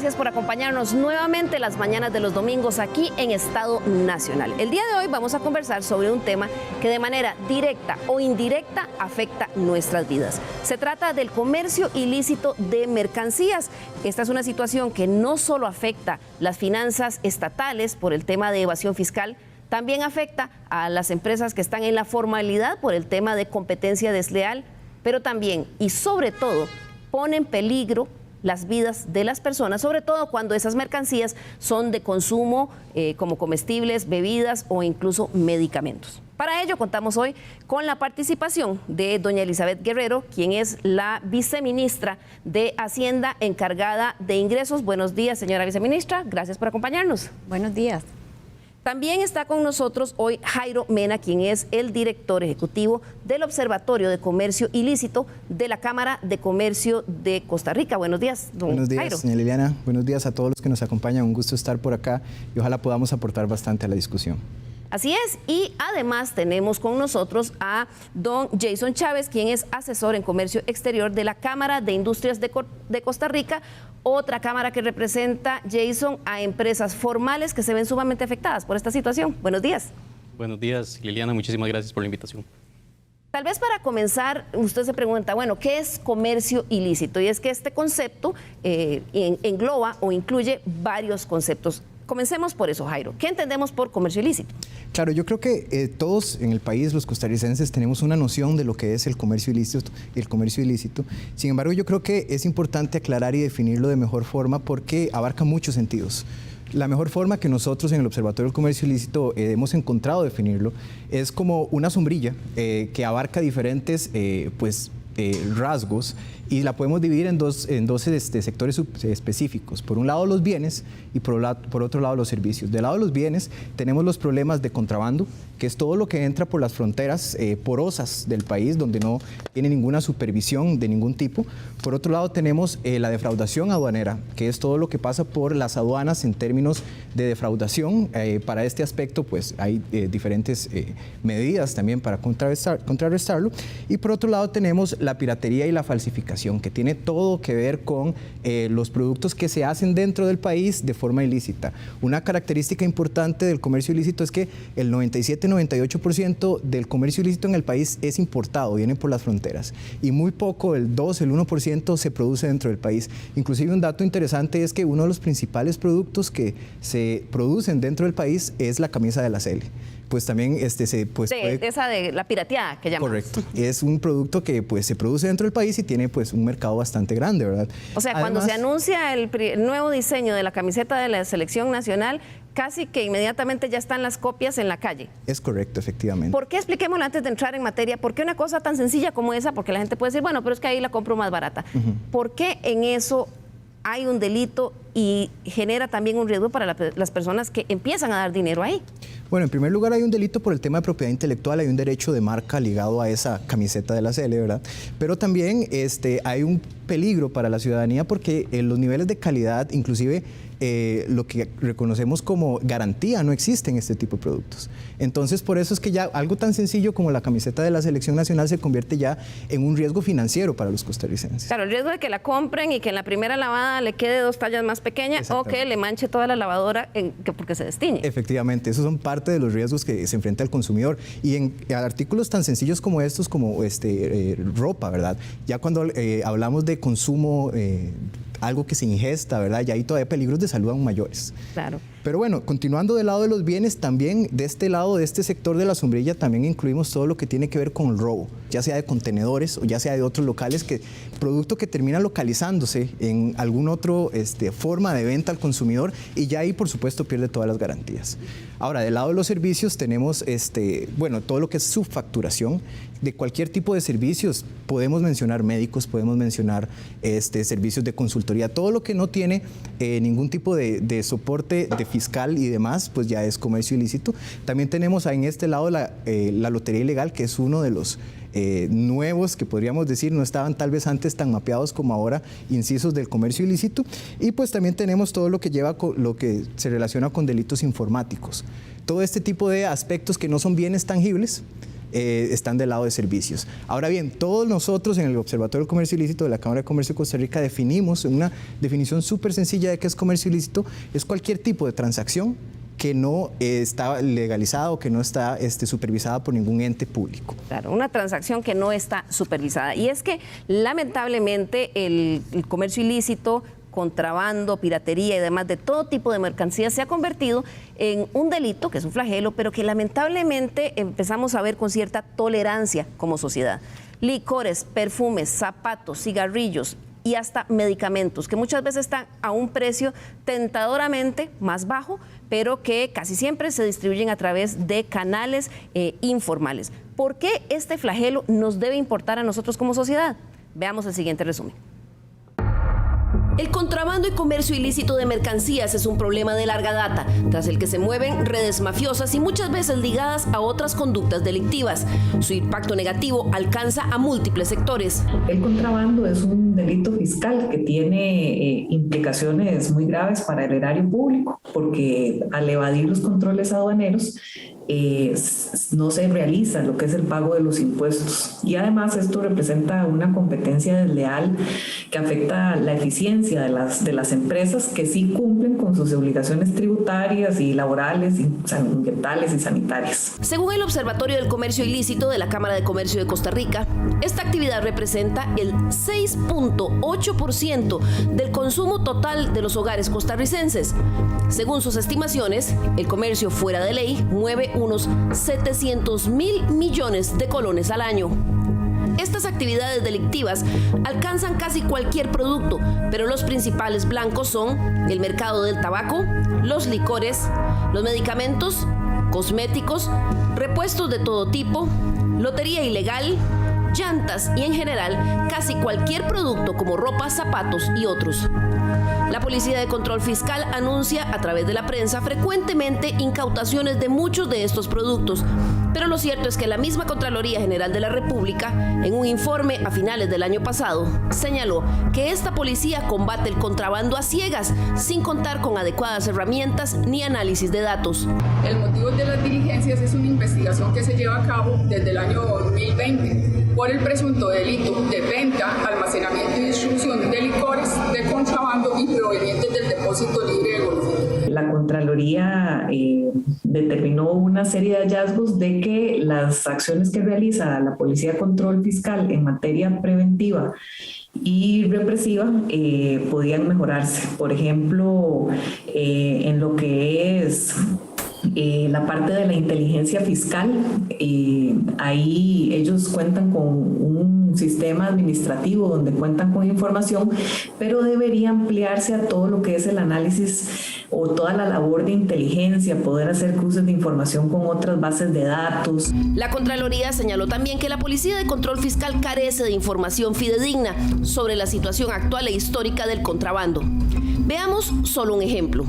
gracias por acompañarnos nuevamente las mañanas de los domingos aquí en Estado Nacional. El día de hoy vamos a conversar sobre un tema que de manera directa o indirecta afecta nuestras vidas. Se trata del comercio ilícito de mercancías. Esta es una situación que no solo afecta las finanzas estatales por el tema de evasión fiscal, también afecta a las empresas que están en la formalidad por el tema de competencia desleal, pero también y sobre todo pone en peligro las vidas de las personas, sobre todo cuando esas mercancías son de consumo como comestibles, bebidas o incluso medicamentos. Para ello contamos hoy con la participación de doña Elizabeth Guerrero, quien es la viceministra de Hacienda encargada de ingresos. Buenos días, señora viceministra, gracias por acompañarnos. Buenos días. También está con nosotros hoy Jairo Mena, quien es el director ejecutivo del Observatorio de Comercio Ilícito de la Cámara de Comercio de Costa Rica. Buenos días, don Buenos días, Jairo. señora Liliana. Buenos días a todos los que nos acompañan. Un gusto estar por acá y ojalá podamos aportar bastante a la discusión. Así es, y además tenemos con nosotros a don Jason Chávez, quien es asesor en comercio exterior de la Cámara de Industrias de Costa Rica, otra cámara que representa, Jason, a empresas formales que se ven sumamente afectadas por esta situación. Buenos días. Buenos días, Liliana, muchísimas gracias por la invitación. Tal vez para comenzar, usted se pregunta, bueno, ¿qué es comercio ilícito? Y es que este concepto engloba o incluye varios conceptos. Comencemos por eso, Jairo. ¿Qué entendemos por comercio ilícito? Claro, yo creo que todos en el país, los costarricenses, tenemos una noción de lo que es el comercio ilícito. Sin embargo, yo creo que es importante aclarar y definirlo de mejor forma porque abarca muchos sentidos. La mejor forma que nosotros en el Observatorio del Comercio Ilícito hemos encontrado definirlo es como una sombrilla que abarca diferentes rasgos y la podemos dividir en dos sectores específicos. Por un lado los bienes y por otro lado los servicios. Del lado de los bienes tenemos los problemas de contrabando, que es todo lo que entra por las fronteras porosas del país, donde no tiene ninguna supervisión de ningún tipo. Por otro lado tenemos la defraudación aduanera, que es todo lo que pasa por las aduanas en términos de defraudación. Para este aspecto pues hay diferentes medidas también para contrarrestarlo. Y por otro lado tenemos la piratería y la falsificación, que tiene todo que ver con los productos que se hacen dentro del país de forma ilícita. Una característica importante del comercio ilícito es que el 97-98% del comercio ilícito en el país es importado, viene por las fronteras, y muy poco, el 1% se produce dentro del país. Inclusive un dato interesante es que uno de los principales productos que se producen dentro del país es la camisa de la Cele. Pues también esa de la pirateada que llamamos. Correcto. Es un producto que pues se produce dentro del país y tiene pues un mercado bastante grande, ¿verdad? O sea, cuando se anuncia el nuevo diseño de la camiseta de la selección nacional, casi que inmediatamente ya están las copias en la calle. Es correcto, efectivamente. ¿Por qué? Expliquémoslo antes de entrar en materia. ¿Por qué una cosa tan sencilla como esa? Porque la gente puede decir, bueno, pero es que ahí la compro más barata. ¿Por qué en eso hay un delito y genera también un riesgo para las personas que empiezan a dar dinero ahí? Bueno, en primer lugar hay un delito por el tema de propiedad intelectual, hay un derecho de marca ligado a esa camiseta de la Cele, ¿verdad? Pero también hay un peligro para la ciudadanía porque los niveles de calidad, inclusive lo que reconocemos como garantía, no existen este tipo de productos. Entonces, por eso es que ya algo tan sencillo como la camiseta de la selección nacional se convierte ya en un riesgo financiero para los costarricenses. Claro, el riesgo de que la compren y que en la primera lavada le quede 2 tallas más pequeña o que le manche toda la lavadora porque se destiñe. Efectivamente, esos son parte de los riesgos que se enfrenta el consumidor. Y en artículos tan sencillos como estos, como ropa, ¿verdad? Ya cuando hablamos de consumo, algo que se ingesta, ¿verdad? Ya hay todavía peligros de salud aún mayores. Claro. Pero bueno, continuando del lado de los bienes, también de este lado, de este sector de la sombrilla, también incluimos todo lo que tiene que ver con el robo, ya sea de contenedores o ya sea de otros locales, producto que termina localizándose en alguna otra forma de venta al consumidor y ya ahí, por supuesto, pierde todas las garantías. Ahora, del lado de los servicios tenemos todo lo que es subfacturación de cualquier tipo de servicios. Podemos mencionar médicos, podemos mencionar servicios de consultoría, todo lo que no tiene ningún tipo de soporte de fiscal y demás, pues ya es comercio ilícito. También tenemos en este lado la lotería ilegal, que es uno de los nuevos que podríamos decir no estaban tal vez antes tan mapeados como ahora, incisos del comercio ilícito. Y pues también tenemos todo lo que lo que se relaciona con delitos informáticos. Todo este tipo de aspectos que no son bienes tangibles, están del lado de servicios. Ahora bien, todos nosotros en el Observatorio del Comercio Ilícito de la Cámara de Comercio de Costa Rica definimos una definición súper sencilla de qué es comercio ilícito. Es cualquier tipo de transacción que no está legalizada o que no está supervisada por ningún ente público. Claro, una transacción que no está supervisada. Y es que lamentablemente el comercio ilícito, contrabando, piratería y demás de todo tipo de mercancías se ha convertido en un delito, que es un flagelo, pero que lamentablemente empezamos a ver con cierta tolerancia como sociedad. Licores, perfumes, zapatos, cigarrillos y hasta medicamentos, que muchas veces están a un precio tentadoramente más bajo, pero que casi siempre se distribuyen a través de canales informales. ¿Por qué este flagelo nos debe importar a nosotros como sociedad? Veamos el siguiente resumen. El contrabando y comercio ilícito de mercancías es un problema de larga data, tras el que se mueven redes mafiosas y muchas veces ligadas a otras conductas delictivas. Su impacto negativo alcanza a múltiples sectores. El contrabando es un delito fiscal que tiene implicaciones muy graves para el erario público, porque al evadir los controles aduaneros no se realiza lo que es el pago de los impuestos. Y además esto representa una competencia desleal que afecta la eficiencia de las empresas que sí cumplen con sus obligaciones tributarias y laborales, ambientales y sanitarias. Según el Observatorio del Comercio Ilícito de la Cámara de Comercio de Costa Rica, esta actividad representa el 6.8% del consumo total de los hogares costarricenses. Según sus estimaciones, el comercio fuera de ley mueve unos 700.000 millones de colones al año. Estas actividades delictivas alcanzan casi cualquier producto, pero los principales blancos son el mercado del tabaco, los licores, los medicamentos, cosméticos, repuestos de todo tipo, lotería ilegal, llantas y en general casi cualquier producto como ropa, zapatos y otros. La Policía de Control Fiscal anuncia a través de la prensa frecuentemente incautaciones de muchos de estos productos, pero lo cierto es que la misma Contraloría General de la República, en un informe a finales del año pasado, señaló que esta policía combate el contrabando a ciegas, sin contar con adecuadas herramientas ni análisis de datos. El motivo de las diligencias es una investigación que se lleva a cabo desde el año 2020 por el presunto delito de venta, almacenamiento y distribución de licores de contrabando y provenientes del depósito libre de Golfo. La Contraloría determinó una serie de hallazgos de que las acciones que realiza la Policía de Control Fiscal en materia preventiva y represiva podían mejorarse. Por ejemplo, en lo que es la parte de la inteligencia fiscal, ahí ellos cuentan con un sistema administrativo donde cuentan con información, pero debería ampliarse a todo lo que es el análisis o toda la labor de inteligencia, poder hacer cruces de información con otras bases de datos. La Contraloría señaló también que la Policía de Control Fiscal carece de información fidedigna sobre la situación actual e histórica del contrabando. Veamos solo un ejemplo.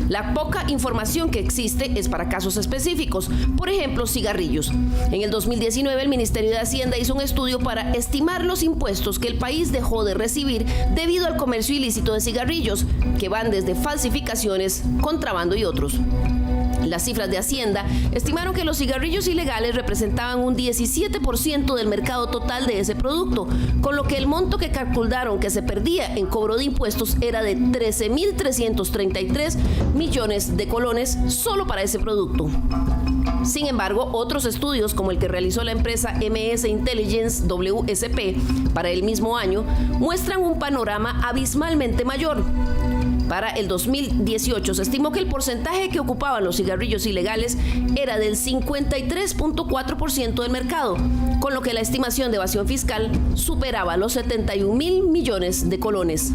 La poca información que existe es para casos específicos, por ejemplo, cigarrillos. En el 2019, el Ministerio de Hacienda hizo un estudio para estimar los impuestos que el país dejó de recibir debido al comercio ilícito de cigarrillos, que van desde falsificaciones, contrabando y otros. Las cifras de Hacienda estimaron que los cigarrillos ilegales representaban un 17% del mercado total de ese producto, con lo que el monto que calcularon que se perdía en cobro de impuestos era de 13.333 millones de colones solo para ese producto. Sin embargo, otros estudios, como el que realizó la empresa MS Intelligence WSP para el mismo año, muestran un panorama abismalmente mayor. Para el 2018 se estimó que el porcentaje que ocupaban los cigarrillos ilegales era del 53.4% del mercado, con lo que la estimación de evasión fiscal superaba los 71.000 millones de colones.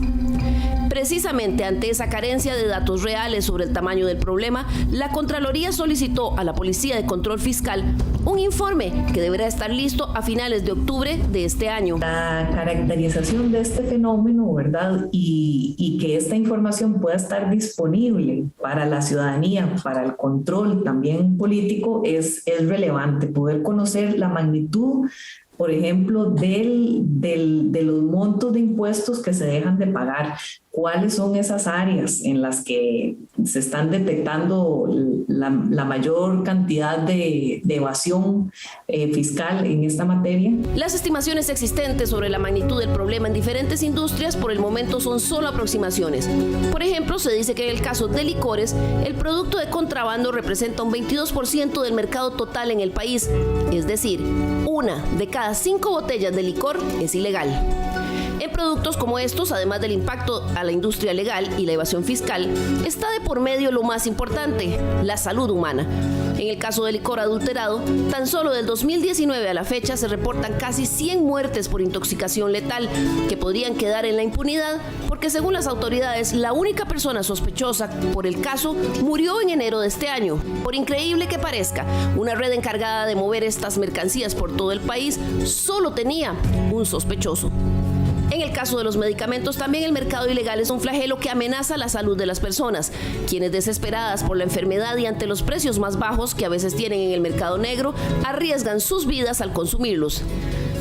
Precisamente ante esa carencia de datos reales sobre el tamaño del problema, la Contraloría solicitó a la Policía de Control Fiscal un informe que deberá estar listo a finales de octubre de este año. La caracterización de este fenómeno, ¿verdad? Y que esta información pueda estar disponible para la ciudadanía, para el control también político, es relevante. Poder conocer la magnitud, por ejemplo, de los montos de impuestos que se dejan de pagar, cuáles son esas áreas en las que se están detectando la mayor cantidad de evasión fiscal en esta materia. Las estimaciones existentes sobre la magnitud del problema en diferentes industrias por el momento son solo aproximaciones. Por ejemplo, se dice que en el caso de licores, el producto de contrabando representa un 22% del mercado total en el país, es decir, 1 de cada 5 botellas de licor es ilegal. En productos como estos, además del impacto a la industria legal y la evasión fiscal, está de por medio lo más importante, la salud humana. En el caso del licor adulterado, tan solo del 2019 a la fecha se reportan casi 100 muertes por intoxicación letal, que podrían quedar en la impunidad porque según las autoridades, la única persona sospechosa por el caso murió en enero de este año. Por increíble que parezca, una red encargada de mover estas mercancías por todo el país solo tenía un sospechoso. En el caso de los medicamentos, también el mercado ilegal es un flagelo que amenaza la salud de las personas, quienes desesperadas por la enfermedad y ante los precios más bajos que a veces tienen en el mercado negro, arriesgan sus vidas al consumirlos.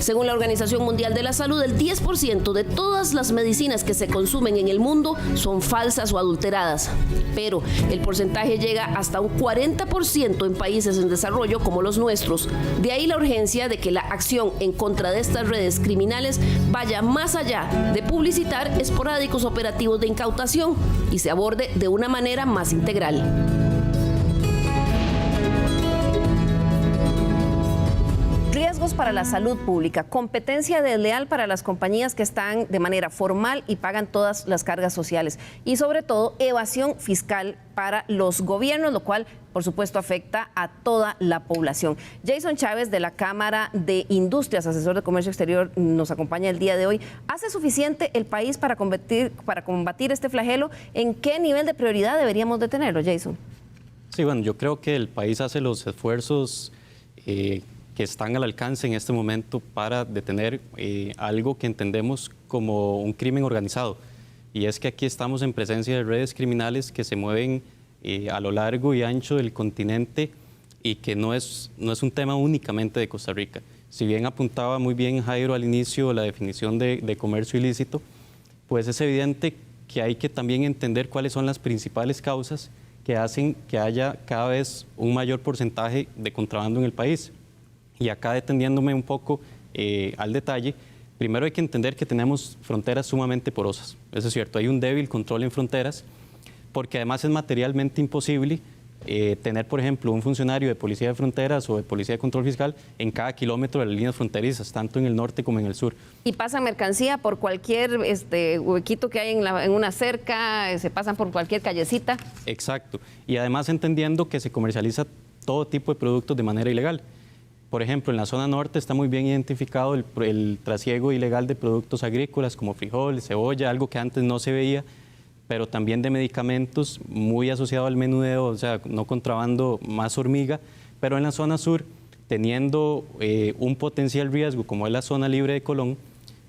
Según la Organización Mundial de la Salud, el 10% de todas las medicinas que se consumen en el mundo son falsas o adulteradas, pero el porcentaje llega hasta un 40% en países en desarrollo como los nuestros. De ahí la urgencia de que la acción en contra de estas redes criminales vaya más allá de publicitar esporádicos operativos de incautación y se aborde de una manera más integral. Riesgos para la salud pública, competencia desleal para las compañías que están de manera formal y pagan todas las cargas sociales y sobre todo evasión fiscal para los gobiernos, lo cual por supuesto afecta a toda la población. Jason Chávez de la Cámara de Industrias, asesor de Comercio Exterior, nos acompaña el día de hoy. ¿Hace suficiente el país para combatir este flagelo? ¿En qué nivel de prioridad deberíamos de tenerlo, Jason? Sí, bueno, yo creo que el país hace los esfuerzos que están al alcance en este momento para detener algo que entendemos como un crimen organizado. Y es que aquí estamos en presencia de redes criminales que se mueven a lo largo y ancho del continente y que no es un tema únicamente de Costa Rica. Si bien apuntaba muy bien Jairo al inicio la definición de comercio ilícito, pues es evidente que hay que también entender cuáles son las principales causas que hacen que haya cada vez un mayor porcentaje de contrabando en el país. Y acá deteniéndome un poco al detalle, primero hay que entender que tenemos fronteras sumamente porosas. Eso es cierto, hay un débil control en fronteras, porque además es materialmente imposible tener, por ejemplo, un funcionario de policía de fronteras o de policía de control fiscal en cada kilómetro de las líneas fronterizas, tanto en el norte como en el sur. Y pasan mercancía por cualquier huequito que hay en una cerca, se pasan por cualquier callecita. Exacto, y además entendiendo que se comercializa todo tipo de productos de manera ilegal. Por ejemplo, en la zona norte está muy bien identificado el trasiego ilegal de productos agrícolas como frijol, cebolla, algo que antes no se veía, pero también de medicamentos muy asociado al menudeo, o sea, no contrabando más hormiga, pero en la zona sur, teniendo un potencial riesgo como es la zona libre de Colón,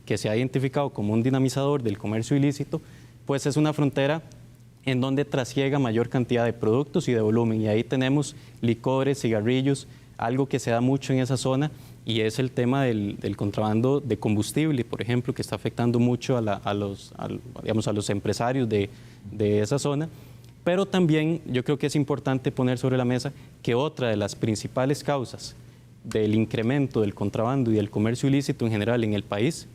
que se ha identificado como un dinamizador del comercio ilícito, pues es una frontera en donde trasiega mayor cantidad de productos y de volumen, y ahí tenemos licores, cigarrillos, algo que se da mucho en esa zona, y es el tema del contrabando de combustible, por ejemplo, que está afectando mucho a los empresarios de esa zona. Pero también yo creo que es importante poner sobre la mesa que otra de las principales causas del incremento del contrabando y del comercio ilícito en general en el país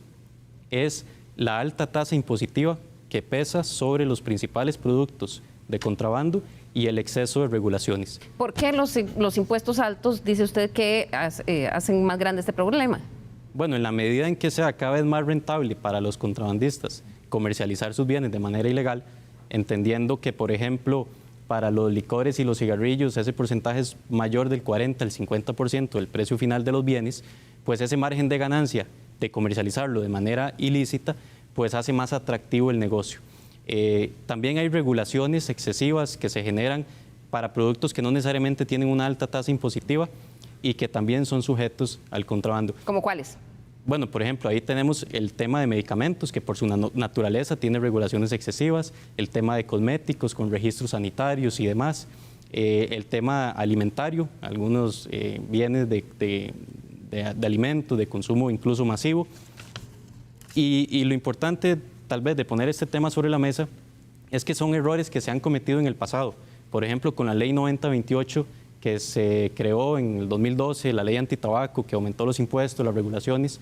es la alta tasa impositiva que pesa sobre los principales productos de contrabando y el exceso de regulaciones. ¿Por qué los impuestos altos, dice usted, que hacen más grande este problema? Bueno, en la medida en que sea cada vez más rentable para los contrabandistas comercializar sus bienes de manera ilegal, entendiendo que, por ejemplo, para los licores y los cigarrillos ese porcentaje es mayor del 40 al 50% del precio final de los bienes, pues ese margen de ganancia de comercializarlo de manera ilícita, pues hace más atractivo el negocio. También hay regulaciones excesivas que se generan para productos que no necesariamente tienen una alta tasa impositiva y que también son sujetos al contrabando. ¿Cómo cuáles? Bueno, por ejemplo, ahí tenemos el tema de medicamentos, que por su naturaleza tiene regulaciones excesivas, el tema de cosméticos con registros sanitarios y demás, el tema alimentario, algunos bienes de alimentos, de consumo incluso masivo, y lo importante tal vez de poner este tema sobre la mesa es que son errores que se han cometido en el pasado. Por ejemplo, con la ley 9028 que se creó en el 2012, la ley antitabaco que aumentó los impuestos, las regulaciones,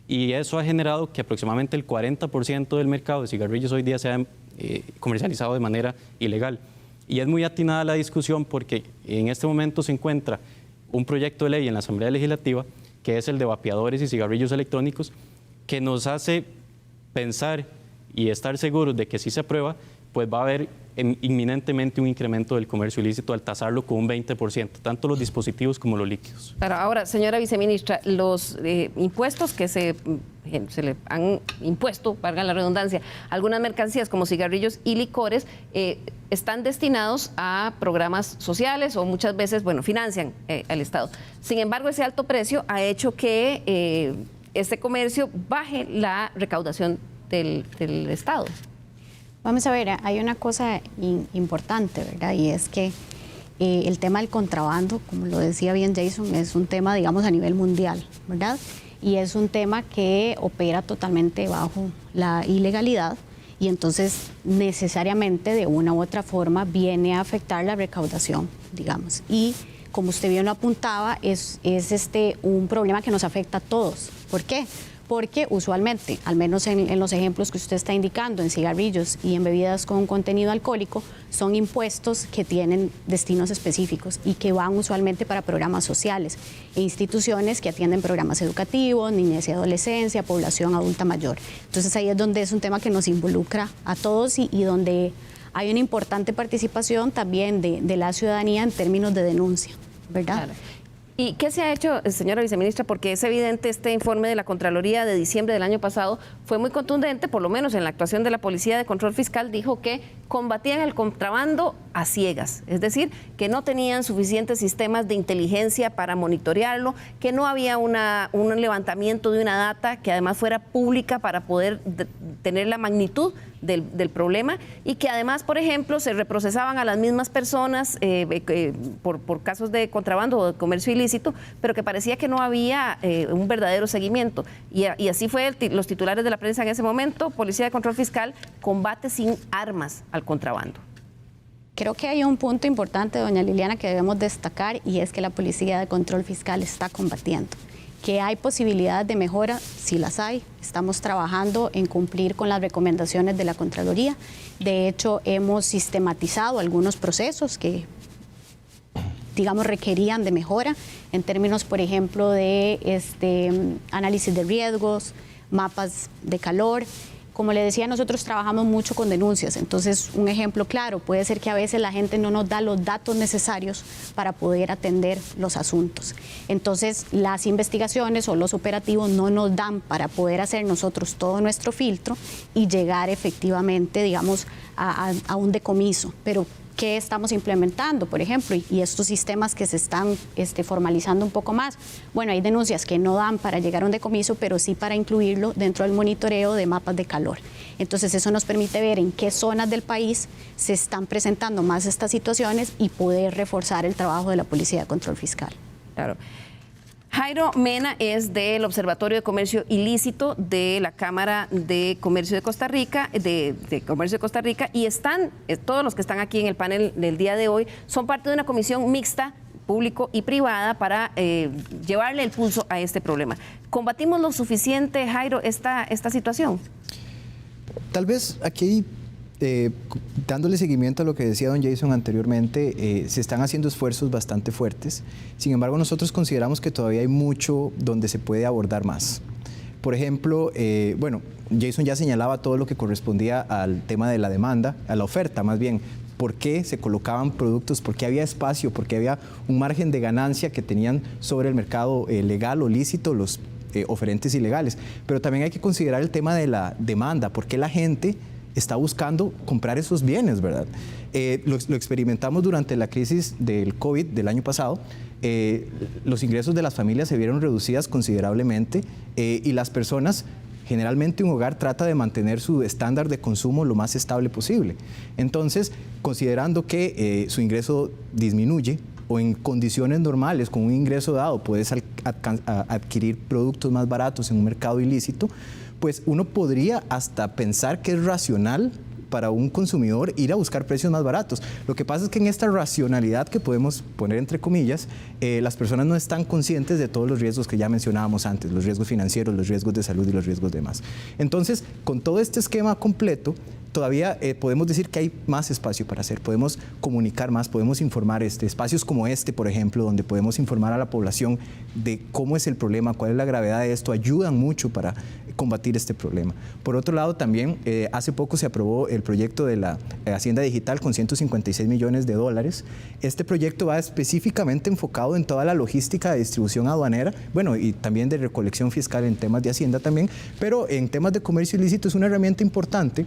y eso ha generado que aproximadamente el 40% del mercado de cigarrillos hoy día sea comercializado de manera ilegal. Y es muy atinada la discusión porque en este momento se encuentra un proyecto de ley en la Asamblea Legislativa, que es el de vapeadores y cigarrillos electrónicos, que nos hace pensar y estar seguros de que si se aprueba, pues va a haber inminentemente un incremento del comercio ilícito al tasarlo con un 20%, tanto los dispositivos como los líquidos. Pero ahora, señora viceministra, los impuestos que se le han impuesto, valga la redundancia, algunas mercancías como cigarrillos y licores, están destinados a programas sociales o muchas veces, bueno, financian al Estado. Sin embargo, ese alto precio ha hecho que este comercio baje la recaudación del Estado. Vamos a ver, hay una cosa importante, ¿verdad? Y es que el tema del contrabando, como lo decía bien Jason, es un tema, digamos, a nivel mundial, ¿verdad? Y es un tema que opera totalmente bajo la ilegalidad y entonces necesariamente de una u otra forma viene a afectar la recaudación, digamos. Y como usted bien lo apuntaba, es un problema que nos afecta a todos. ¿Por qué? Porque usualmente, al menos en los ejemplos que usted está indicando, en cigarrillos y en bebidas con contenido alcohólico, son impuestos que tienen destinos específicos y que van usualmente para programas sociales e instituciones que atienden programas educativos, niñez y adolescencia, población adulta mayor. Entonces ahí es donde es un tema que nos involucra a todos y donde hay una importante participación también de la ciudadanía en términos de denuncia, ¿verdad? Claro. ¿Y qué se ha hecho, señora viceministra? Porque es evidente, este informe de la Contraloría de diciembre del año pasado fue muy contundente, por lo menos en la actuación de la Policía de Control Fiscal, dijo que combatían el contrabando a ciegas, es decir, que no tenían suficientes sistemas de inteligencia para monitorearlo, que no había un levantamiento de una data que además fuera pública para poder tener la magnitud del problema y que además, por ejemplo, se reprocesaban a las mismas personas por casos de contrabando o de comercio ilícito, pero que parecía que no había un verdadero seguimiento. Y así fue los titulares de la prensa en ese momento: Policía de Control Fiscal combate sin armas al contrabando. Creo que hay un punto importante, doña Liliana, que debemos destacar y es que la Policía de Control Fiscal está combatiendo. Que hay posibilidades de mejora, sí las hay. Estamos trabajando en cumplir con las recomendaciones de la Contraloría. De hecho, hemos sistematizado algunos procesos que, digamos, requerían de mejora en términos, por ejemplo, de análisis de riesgos, mapas de calor. Como le decía, nosotros trabajamos mucho con denuncias, entonces un ejemplo claro puede ser que a veces la gente no nos da los datos necesarios para poder atender los asuntos. Entonces las investigaciones o los operativos no nos dan para poder hacer nosotros todo nuestro filtro y llegar efectivamente, digamos, a un decomiso. Pero ¿qué estamos implementando, por ejemplo? Y estos sistemas que se están formalizando un poco más. Bueno, hay denuncias que no dan para llegar a un decomiso, pero sí para incluirlo dentro del monitoreo de mapas de calor. Entonces, eso nos permite ver en qué zonas del país se están presentando más estas situaciones y poder reforzar el trabajo de la Policía de Control Fiscal. Claro. Jairo Mena es del Observatorio de Comercio Ilícito de la Cámara de Comercio de Costa Rica, de Comercio de Costa Rica, y están, todos los que están aquí en el panel del día de hoy, son parte de una comisión mixta, público y privada, para llevarle el pulso a este problema. ¿Combatimos lo suficiente, Jairo, esta situación? Tal vez aquí, dándole seguimiento a lo que decía don Jason anteriormente, se están haciendo esfuerzos bastante fuertes. Sin embargo, nosotros consideramos que todavía hay mucho donde se puede abordar más. Por ejemplo, bueno, Jason ya señalaba todo lo que correspondía al tema de la demanda, a la oferta más bien. ¿Por qué se colocaban productos? ¿Por qué había espacio? ¿Por qué había un margen de ganancia que tenían sobre el mercado legal o lícito los oferentes ilegales? Pero también hay que considerar el tema de la demanda. ¿Por qué la gente está buscando comprar esos bienes, verdad? Lo experimentamos durante la crisis del COVID del año pasado. Los ingresos de las familias se vieron reducidas considerablemente y las personas, generalmente un hogar trata de mantener su estándar de consumo lo más estable posible. Entonces, considerando que su ingreso disminuye, o en condiciones normales, con un ingreso dado, puedes adquirir productos más baratos en un mercado ilícito, pues uno podría hasta pensar que es racional para un consumidor ir a buscar precios más baratos. Lo que pasa es que en esta racionalidad que podemos poner entre comillas, las personas no están conscientes de todos los riesgos que ya mencionábamos antes, los riesgos financieros, los riesgos de salud y los riesgos demás. Entonces, con todo este esquema completo, todavía podemos decir que hay más espacio para hacer, podemos comunicar más, podemos informar, espacios como este, por ejemplo, donde podemos informar a la población de cómo es el problema, cuál es la gravedad de esto, ayudan mucho para combatir este problema. Por otro lado, también hace poco se aprobó el proyecto de la Hacienda Digital con 156 millones de dólares. Este proyecto va específicamente enfocado en toda la logística de distribución aduanera, bueno, y también de recolección fiscal en temas de Hacienda también, pero en temas de comercio ilícito es una herramienta importante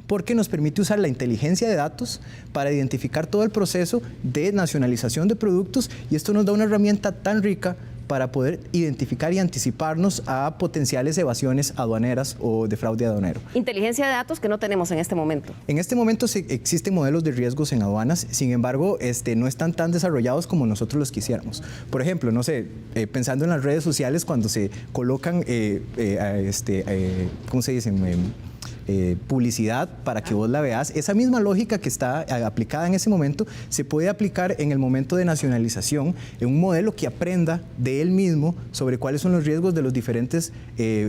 porque nos permite usar la inteligencia de datos para identificar todo el proceso de nacionalización de productos, y esto nos da una herramienta tan rica para poder identificar y anticiparnos a potenciales evasiones aduaneras o de fraude aduanero. Inteligencia de datos que no tenemos en este momento. En este momento existen modelos de riesgos en aduanas, sin embargo, no están tan desarrollados como nosotros los quisiéramos. Por ejemplo, no sé, pensando en las redes sociales, cuando se colocan, ¿cómo se dicen? Publicidad para que vos la veas, esa misma lógica que está aplicada en ese momento se puede aplicar en el momento de nacionalización, en un modelo que aprenda de él mismo sobre cuáles son los riesgos de los diferentes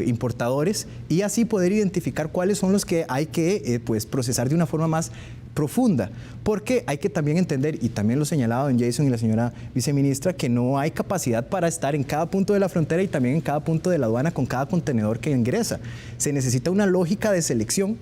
importadores, y así poder identificar cuáles son los que hay que procesar de una forma más profunda, porque hay que también entender, y también lo señalaba don Jason y la señora viceministra, que no hay capacidad para estar en cada punto de la frontera y también en cada punto de la aduana con cada contenedor que ingresa. Se necesita una lógica de selección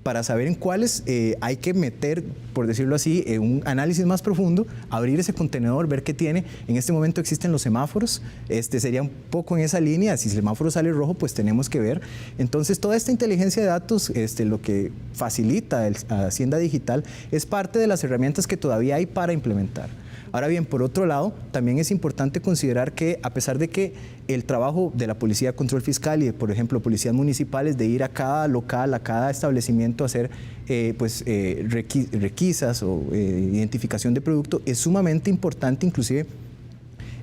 para saber en cuáles hay que meter, por decirlo así, un análisis más profundo, abrir ese contenedor, ver qué tiene. En este momento existen los semáforos, sería un poco en esa línea, si el semáforo sale rojo, pues tenemos que ver. Entonces, toda esta inteligencia de datos, lo que facilita Hacienda Digital, es parte de las herramientas que todavía hay para implementar. Ahora bien, por otro lado, también es importante considerar que, a pesar de que el trabajo de la Policía de Control Fiscal y de, por ejemplo, policías municipales, de ir a cada local, a cada establecimiento a hacer requisas o identificación de producto, es sumamente importante. Inclusive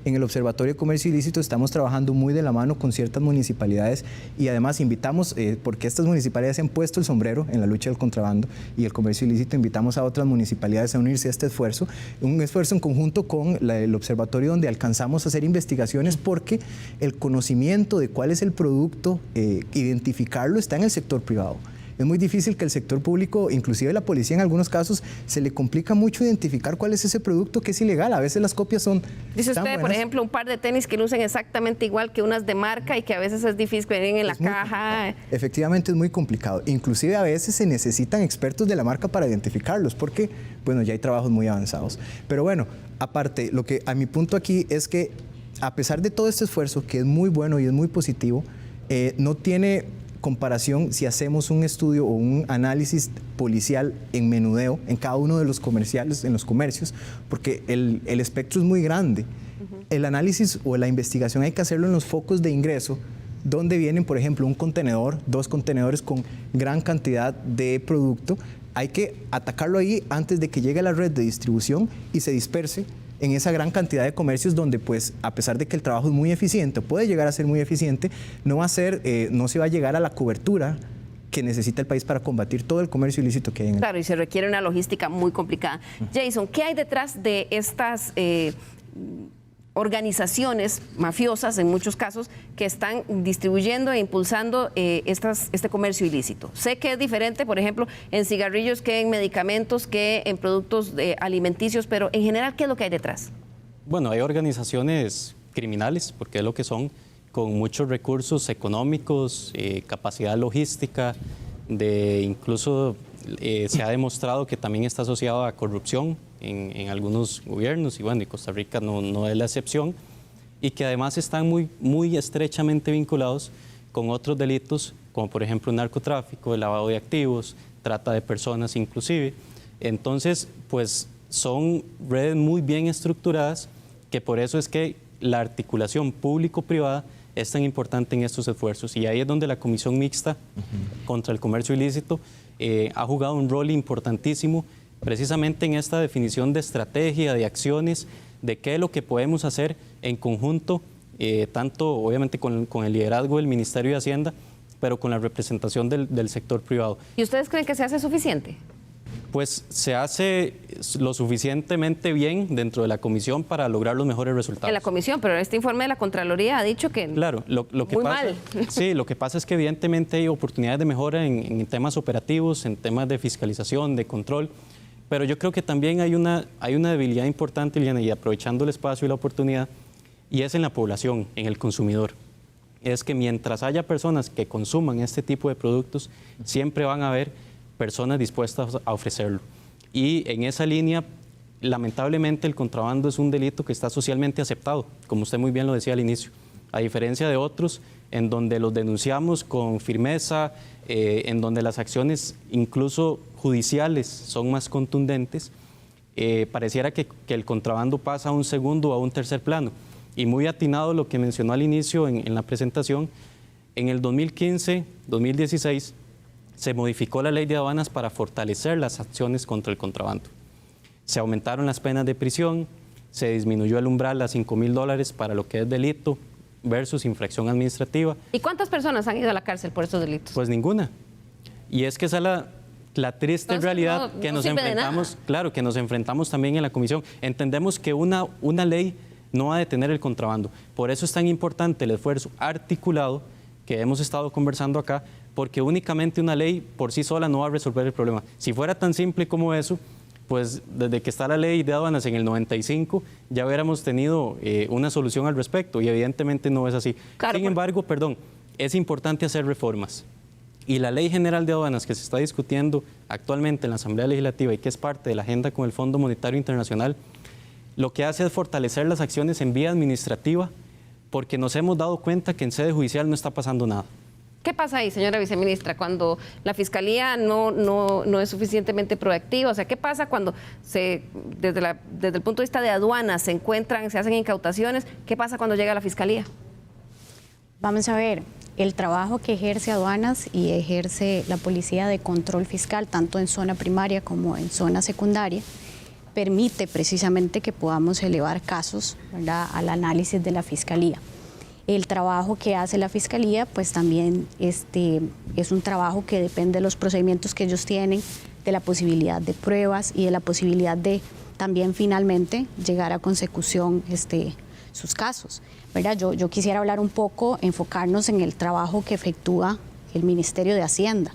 en el Observatorio de Comercio Ilícito estamos trabajando muy de la mano con ciertas municipalidades, y además invitamos, porque estas municipalidades han puesto el sombrero en la lucha del contrabando y el comercio ilícito, invitamos a otras municipalidades a unirse a este esfuerzo, un esfuerzo en conjunto con el observatorio, donde alcanzamos a hacer investigaciones, porque el conocimiento de cuál es el producto, identificarlo, está en el sector privado. Es muy difícil que el sector público, inclusive la policía en algunos casos, se le complica mucho identificar cuál es ese producto que es ilegal. A veces las copias son... Dice usted, por ejemplo, un par de tenis que lucen exactamente igual que unas de marca y que a veces es difícil que vengan en la caja. Efectivamente es muy complicado. Inclusive a veces se necesitan expertos de la marca para identificarlos, porque, bueno, ya hay trabajos muy avanzados. Pero bueno, aparte, lo que a mi punto aquí es que, a pesar de todo este esfuerzo, que es muy bueno y es muy positivo, no tiene comparación si hacemos un estudio o un análisis policial en menudeo en cada uno de los comerciales, en los comercios, porque el espectro es muy grande. El análisis o la investigación hay que hacerlo en los focos de ingreso, donde vienen, por ejemplo, un contenedor, 2 contenedores con gran cantidad de producto. Hay que atacarlo ahí antes de que llegue a la red de distribución y se disperse en esa gran cantidad de comercios, donde, pues, a pesar de que el trabajo es muy eficiente, puede llegar a ser muy eficiente, no se va a llegar a la cobertura que necesita el país para combatir todo el comercio ilícito que hay en el país. Claro, y se requiere una logística muy complicada. Jason, ¿qué hay detrás de estas organizaciones mafiosas, en muchos casos, que están distribuyendo e impulsando este comercio ilícito? Sé que es diferente, por ejemplo, en cigarrillos que en medicamentos, que en productos alimenticios, pero en general, ¿qué es lo que hay detrás? Bueno, hay organizaciones criminales, porque es lo que son, con muchos recursos económicos, capacidad logística, incluso se ha demostrado que también está asociado a corrupción en algunos gobiernos, y bueno, y Costa Rica no es la excepción, y que además están muy estrechamente vinculados con otros delitos, como por ejemplo narcotráfico, el lavado de activos, trata de personas inclusive. Entonces, pues son redes muy bien estructuradas, que por eso es que la articulación público-privada es tan importante en estos esfuerzos, y ahí es donde la Comisión Mixta contra el Comercio Ilícito ha jugado un rol importantísimo, precisamente en esta definición de estrategia, de acciones, de qué es lo que podemos hacer en conjunto, tanto obviamente con el liderazgo del Ministerio de Hacienda, pero con la representación del sector privado. ¿Y ustedes creen que se hace suficiente? Pues se hace lo suficientemente bien dentro de la comisión para lograr los mejores resultados. En la comisión, pero este informe de la Contraloría ha dicho que claro, lo que muy pasa, mal. Sí, lo que pasa es que evidentemente hay oportunidades de mejora en temas operativos, en temas de fiscalización, de control, pero yo creo que también hay una debilidad importante, Liliana, y aprovechando el espacio y la oportunidad, y es en la población, en el consumidor. Es que mientras haya personas que consuman este tipo de productos, siempre van a haber personas dispuestas a ofrecerlo. Y en esa línea, lamentablemente, el contrabando es un delito que está socialmente aceptado, como usted muy bien lo decía al inicio, a diferencia de otros en donde los denunciamos con firmeza, en donde las acciones incluso judiciales son más contundentes, pareciera que el contrabando pasa a un segundo o a un tercer plano. Y muy atinado lo que mencionó al inicio en la presentación, en el 2015, 2016, se modificó la ley de aduanas para fortalecer las acciones contra el contrabando. Se aumentaron las penas de prisión, se disminuyó el umbral a $5,000 para lo que es delito versus infracción administrativa. ¿Y cuántas personas han ido a la cárcel por estos delitos? Pues ninguna. Y es que esa es la triste Entonces, realidad no que nos sirve de enfrentamos, nada. claro, que nos enfrentamos también en la comisión. Entendemos que una ley no va a detener el contrabando. Por eso es tan importante el esfuerzo articulado que hemos estado conversando acá, porque únicamente una ley por sí sola no va a resolver el problema. Si fuera tan simple como eso, pues desde que está la ley de aduanas en el 95 ya hubiéramos tenido una solución al respecto, y evidentemente no es así. Claro, Sin embargo, es importante hacer reformas. Y la Ley General de Aduanas que se está discutiendo actualmente en la Asamblea Legislativa y que es parte de la agenda con el Fondo Monetario Internacional, lo que hace es fortalecer las acciones en vía administrativa, porque nos hemos dado cuenta que en sede judicial no está pasando nada. ¿Qué pasa ahí, señora viceministra, cuando la Fiscalía no es suficientemente proactiva? O sea, ¿qué pasa cuando desde el punto de vista de aduanas se hacen incautaciones? ¿Qué pasa cuando llega la Fiscalía? Vamos a ver, el trabajo que ejerce aduanas y ejerce la Policía de Control Fiscal, tanto en zona primaria como en zona secundaria, permite precisamente que podamos elevar casos, ¿verdad?, al análisis de la Fiscalía. El trabajo que hace la Fiscalía, pues también es un trabajo que depende de los procedimientos que ellos tienen, de la posibilidad de pruebas y de la posibilidad de también finalmente llegar a consecución sus casos, ¿verdad? Yo quisiera hablar un poco, enfocarnos en el trabajo que efectúa el Ministerio de Hacienda,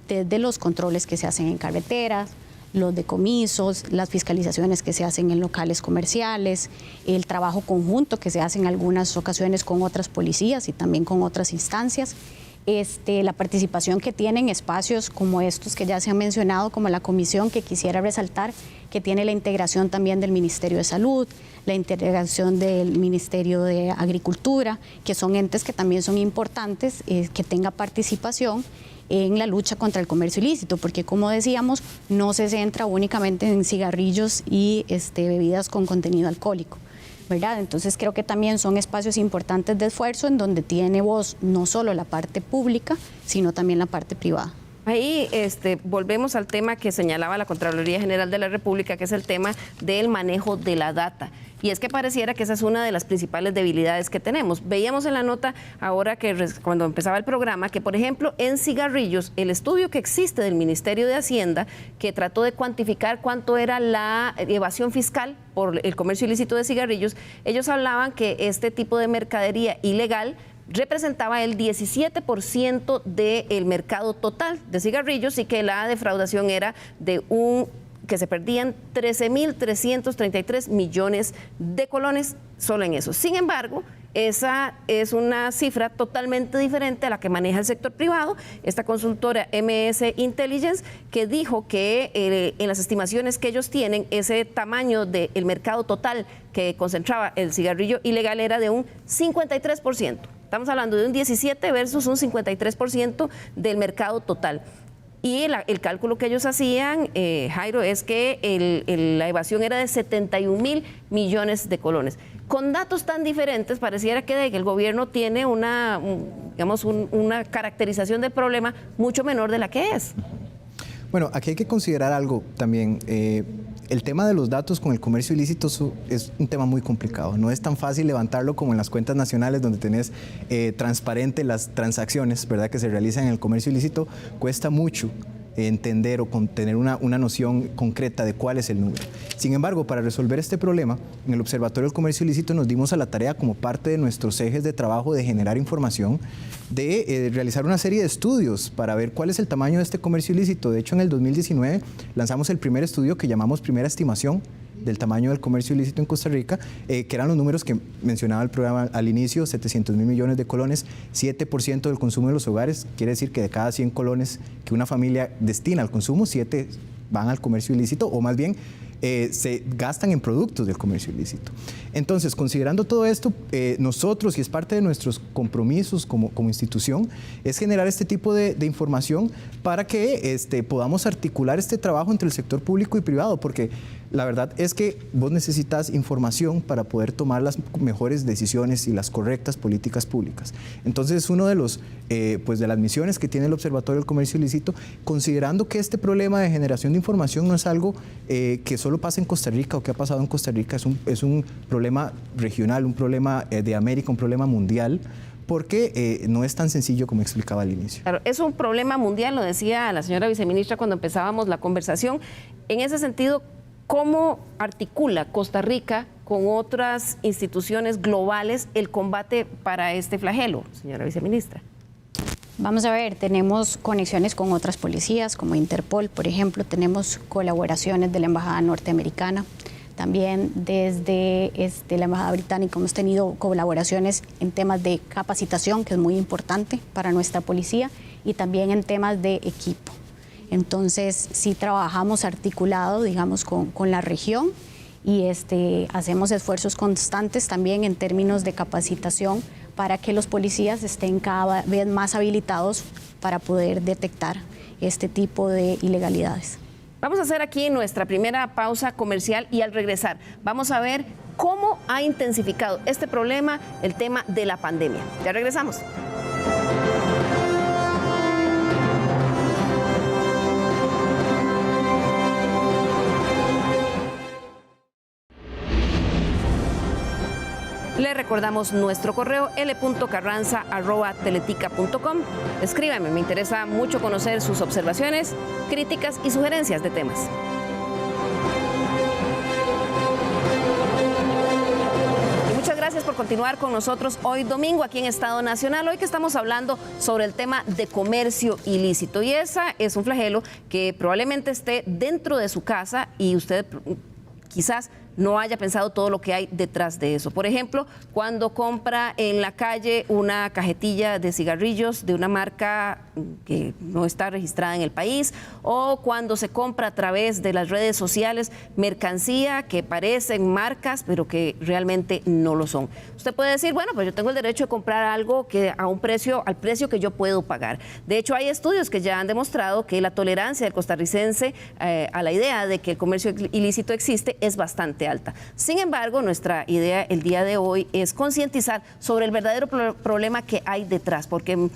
desde los controles que se hacen en carreteras, los decomisos, las fiscalizaciones que se hacen en locales comerciales, el trabajo conjunto que se hace en algunas ocasiones con otras policías y también con otras instancias, la participación que tienen espacios como estos que ya se han mencionado, como la comisión, que quisiera resaltar, que tiene la integración también del Ministerio de Salud, la integración del Ministerio de Agricultura, que son entes que también son importantes, que tenga participación en la lucha contra el comercio ilícito, porque como decíamos, no se centra únicamente en cigarrillos y bebidas con contenido alcohólico, ¿verdad? Entonces creo que también son espacios importantes de esfuerzo en donde tiene voz no solo la parte pública, sino también la parte privada. Ahí volvemos al tema que señalaba la Contraloría General de la República, que es el tema del manejo de la data. Y es que pareciera que esa es una de las principales debilidades que tenemos. Veíamos en la nota ahora cuando empezaba el programa que, por ejemplo, en cigarrillos, el estudio que existe del Ministerio de Hacienda, que trató de cuantificar cuánto era la evasión fiscal por el comercio ilícito de cigarrillos, ellos hablaban que este tipo de mercadería ilegal representaba el 17% del mercado total de cigarrillos y que la defraudación era que se perdían 13.333 millones de colones solo en eso. Sin embargo, esa es una cifra totalmente diferente a la que maneja el sector privado. Esta consultora MS Intelligence, que dijo que en las estimaciones que ellos tienen, ese tamaño del mercado total que concentraba el cigarrillo ilegal era de un 53%. Estamos hablando de un 17 versus un 53% del mercado total. Y el cálculo que ellos hacían, Jairo, es que la evasión era de 71.000 millones de colones. Con datos tan diferentes, pareciera que el gobierno tiene una caracterización del problema mucho menor de la que es. Bueno, aquí hay que considerar algo también. El tema de los datos con el comercio ilícito es un tema muy complicado. No es tan fácil levantarlo como en las cuentas nacionales donde tenés transparente las transacciones, ¿verdad?, que se realizan en el comercio ilícito. Cuesta mucho entender o tener una noción concreta de cuál es el número. Sin embargo, para resolver este problema, en el Observatorio del Comercio Ilícito nos dimos a la tarea, como parte de nuestros ejes de trabajo de generar información, de realizar una serie de estudios para ver cuál es el tamaño de este comercio ilícito. De hecho, en el 2019 lanzamos el primer estudio que llamamos Primera Estimación del tamaño del comercio ilícito en Costa Rica, que eran los números que mencionaba el programa al inicio: 700.000 millones de colones, 7% del consumo de los hogares. Quiere decir que de cada 100 colones que una familia destina al consumo, 7 van al comercio ilícito, o más bien se gastan en productos del comercio ilícito. Entonces, considerando todo esto, nosotros, y es parte de nuestros compromisos como institución, es generar este tipo de información para que podamos articular este trabajo entre el sector público y privado, porque la verdad es que vos necesitas información para poder tomar las mejores decisiones y las correctas políticas públicas. Entonces, es uno de los de las misiones que tiene el Observatorio del Comercio Ilícito, considerando que este problema de generación de información no es algo que solo pasa en Costa Rica o que ha pasado en Costa Rica, es un problema regional, un problema de América, un problema mundial, porque no es tan sencillo como explicaba al inicio. Claro, es un problema mundial, lo decía la señora viceministra cuando empezábamos la conversación. En ese sentido, ¿cómo articula Costa Rica con otras instituciones globales el combate para este flagelo, señora viceministra? Vamos a ver, tenemos conexiones con otras policías, como Interpol, por ejemplo, tenemos colaboraciones de la Embajada Norteamericana. También desde la Embajada Británica hemos tenido colaboraciones en temas de capacitación, que es muy importante para nuestra policía, y también en temas de equipo. Entonces, sí trabajamos articulado, digamos, con la región, y hacemos esfuerzos constantes también en términos de capacitación para que los policías estén cada vez más habilitados para poder detectar este tipo de ilegalidades. Vamos a hacer aquí nuestra primera pausa comercial y al regresar vamos a ver cómo ha intensificado este problema el tema de la pandemia. Ya regresamos. Le recordamos nuestro correo l.carranza@teletica.com. Escríbame, me interesa mucho conocer sus observaciones, críticas y sugerencias de temas. Y muchas gracias por continuar con nosotros hoy domingo aquí en Estado Nacional. Hoy que estamos hablando sobre el tema de comercio ilícito, y esa es un flagelo que probablemente esté dentro de su casa y usted quizás no haya pensado todo lo que hay detrás de eso. Por ejemplo, cuando compra en la calle una cajetilla de cigarrillos de una marca que no está registrada en el país, o cuando se compra a través de las redes sociales mercancía que parecen marcas pero que realmente no lo son. Usted puede decir, bueno, pues yo tengo el derecho de comprar algo que al precio que yo puedo pagar. De hecho, hay estudios que ya han demostrado que la tolerancia del costarricense a la idea de que el comercio ilícito existe es bastante alta. Sin embargo, nuestra idea el día de hoy es concientizar sobre el verdadero problema que hay detrás, porque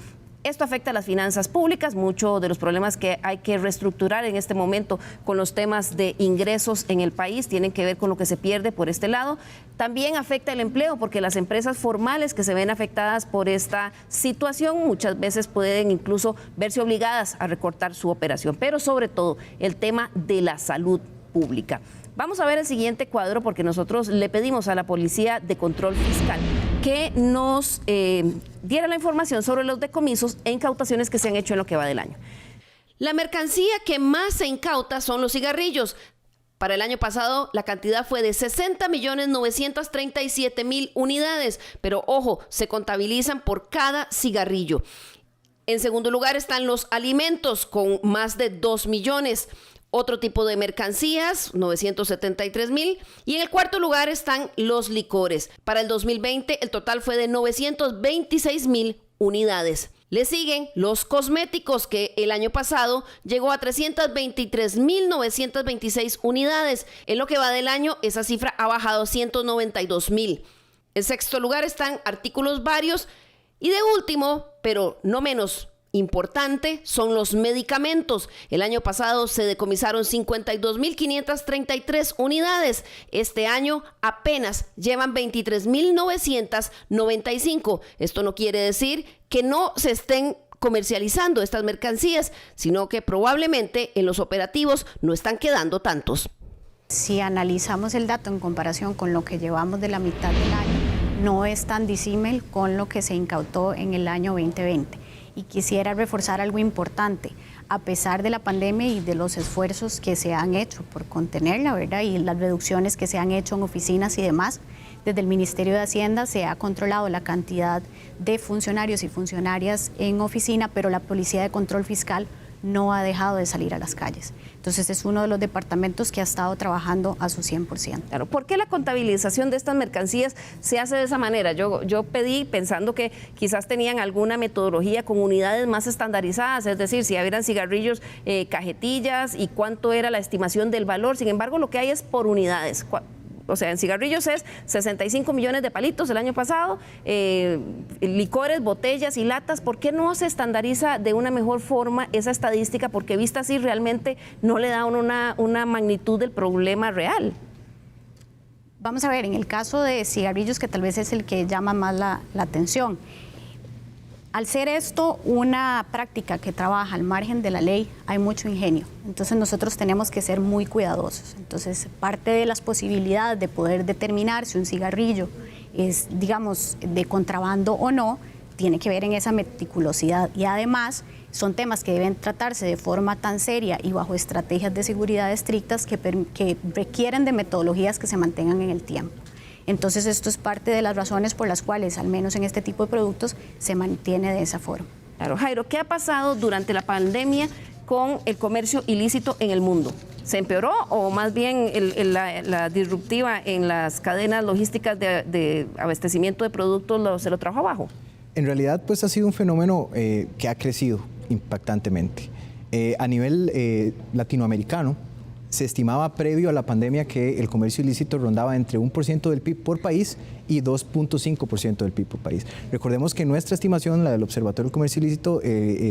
esto afecta a las finanzas públicas. Muchos de los problemas que hay que reestructurar en este momento con los temas de ingresos en el país tienen que ver con lo que se pierde por este lado. También afecta el empleo, porque las empresas formales que se ven afectadas por esta situación muchas veces pueden incluso verse obligadas a recortar su operación, pero sobre todo el tema de la salud pública. Vamos a ver el siguiente cuadro, porque nosotros le pedimos a la Policía de Control Fiscal que nos diera la información sobre los decomisos e incautaciones que se han hecho en lo que va del año. La mercancía que más se incauta son los cigarrillos. Para el año pasado la cantidad fue de 60.937.000 unidades, pero ojo, se contabilizan por cada cigarrillo. En segundo lugar están los alimentos con más de 2 millones. Otro tipo de mercancías, 973.000. Y en el cuarto lugar están los licores. Para el 2020 el total fue de 926.000 unidades. Le siguen los cosméticos, que el año pasado llegó a 323.926 unidades. En lo que va del año, esa cifra ha bajado a 192.000. En sexto lugar están artículos varios. Y de último, pero no menos Importante son los medicamentos. El año pasado se decomisaron 52.533 unidades. Este año apenas llevan 23.995. Esto no quiere decir que no se estén comercializando estas mercancías, sino que probablemente en los operativos no están quedando tantos. Si analizamos el dato en comparación con lo que llevamos de la mitad del año, no es tan disímil con lo que se incautó en el año 2020. Y quisiera reforzar algo importante. A pesar de la pandemia y de los esfuerzos que se han hecho por contenerla, ¿verdad? Y las reducciones que se han hecho en oficinas y demás, desde el Ministerio de Hacienda se ha controlado la cantidad de funcionarios y funcionarias en oficina, pero la Policía de Control Fiscal no ha dejado de salir a las calles. Entonces es uno de los departamentos que ha estado trabajando a su 100%. Claro, ¿por qué la contabilización de estas mercancías se hace de esa manera? Yo pedí pensando que quizás tenían alguna metodología con unidades más estandarizadas, es decir, si habían cigarrillos, cajetillas y cuánto era la estimación del valor. Sin embargo, lo que hay es por unidades. O sea, en cigarrillos es 65 millones de palitos el año pasado, licores, botellas y latas. ¿Por qué no se estandariza de una mejor forma esa estadística? Porque vista así realmente no le da una magnitud del problema real. Vamos a ver, en el caso de cigarrillos, que tal vez es el que llama más la atención, al ser esto una práctica que trabaja al margen de la ley, hay mucho ingenio. Entonces nosotros tenemos que ser muy cuidadosos. Entonces parte de las posibilidades de poder determinar si un cigarrillo es, digamos, de contrabando o no, tiene que ver en esa meticulosidad. Y además son temas que deben tratarse de forma tan seria y bajo estrategias de seguridad estrictas que requieren de metodologías que se mantengan en el tiempo. Entonces esto es parte de las razones por las cuales, al menos en este tipo de productos, se mantiene de esa forma. Claro, Jairo, ¿qué ha pasado durante la pandemia con el comercio ilícito en el mundo? ¿Se empeoró o más bien la disruptiva en las cadenas logísticas de abastecimiento de productos se lo trajo abajo? En realidad, pues ha sido un fenómeno que ha crecido impactantemente. A nivel latinoamericano, se estimaba previo a la pandemia que el comercio ilícito rondaba entre 1% del PIB por país y 2.5% del PIB por país. Recordemos que nuestra estimación, la del Observatorio del Comercio Ilícito,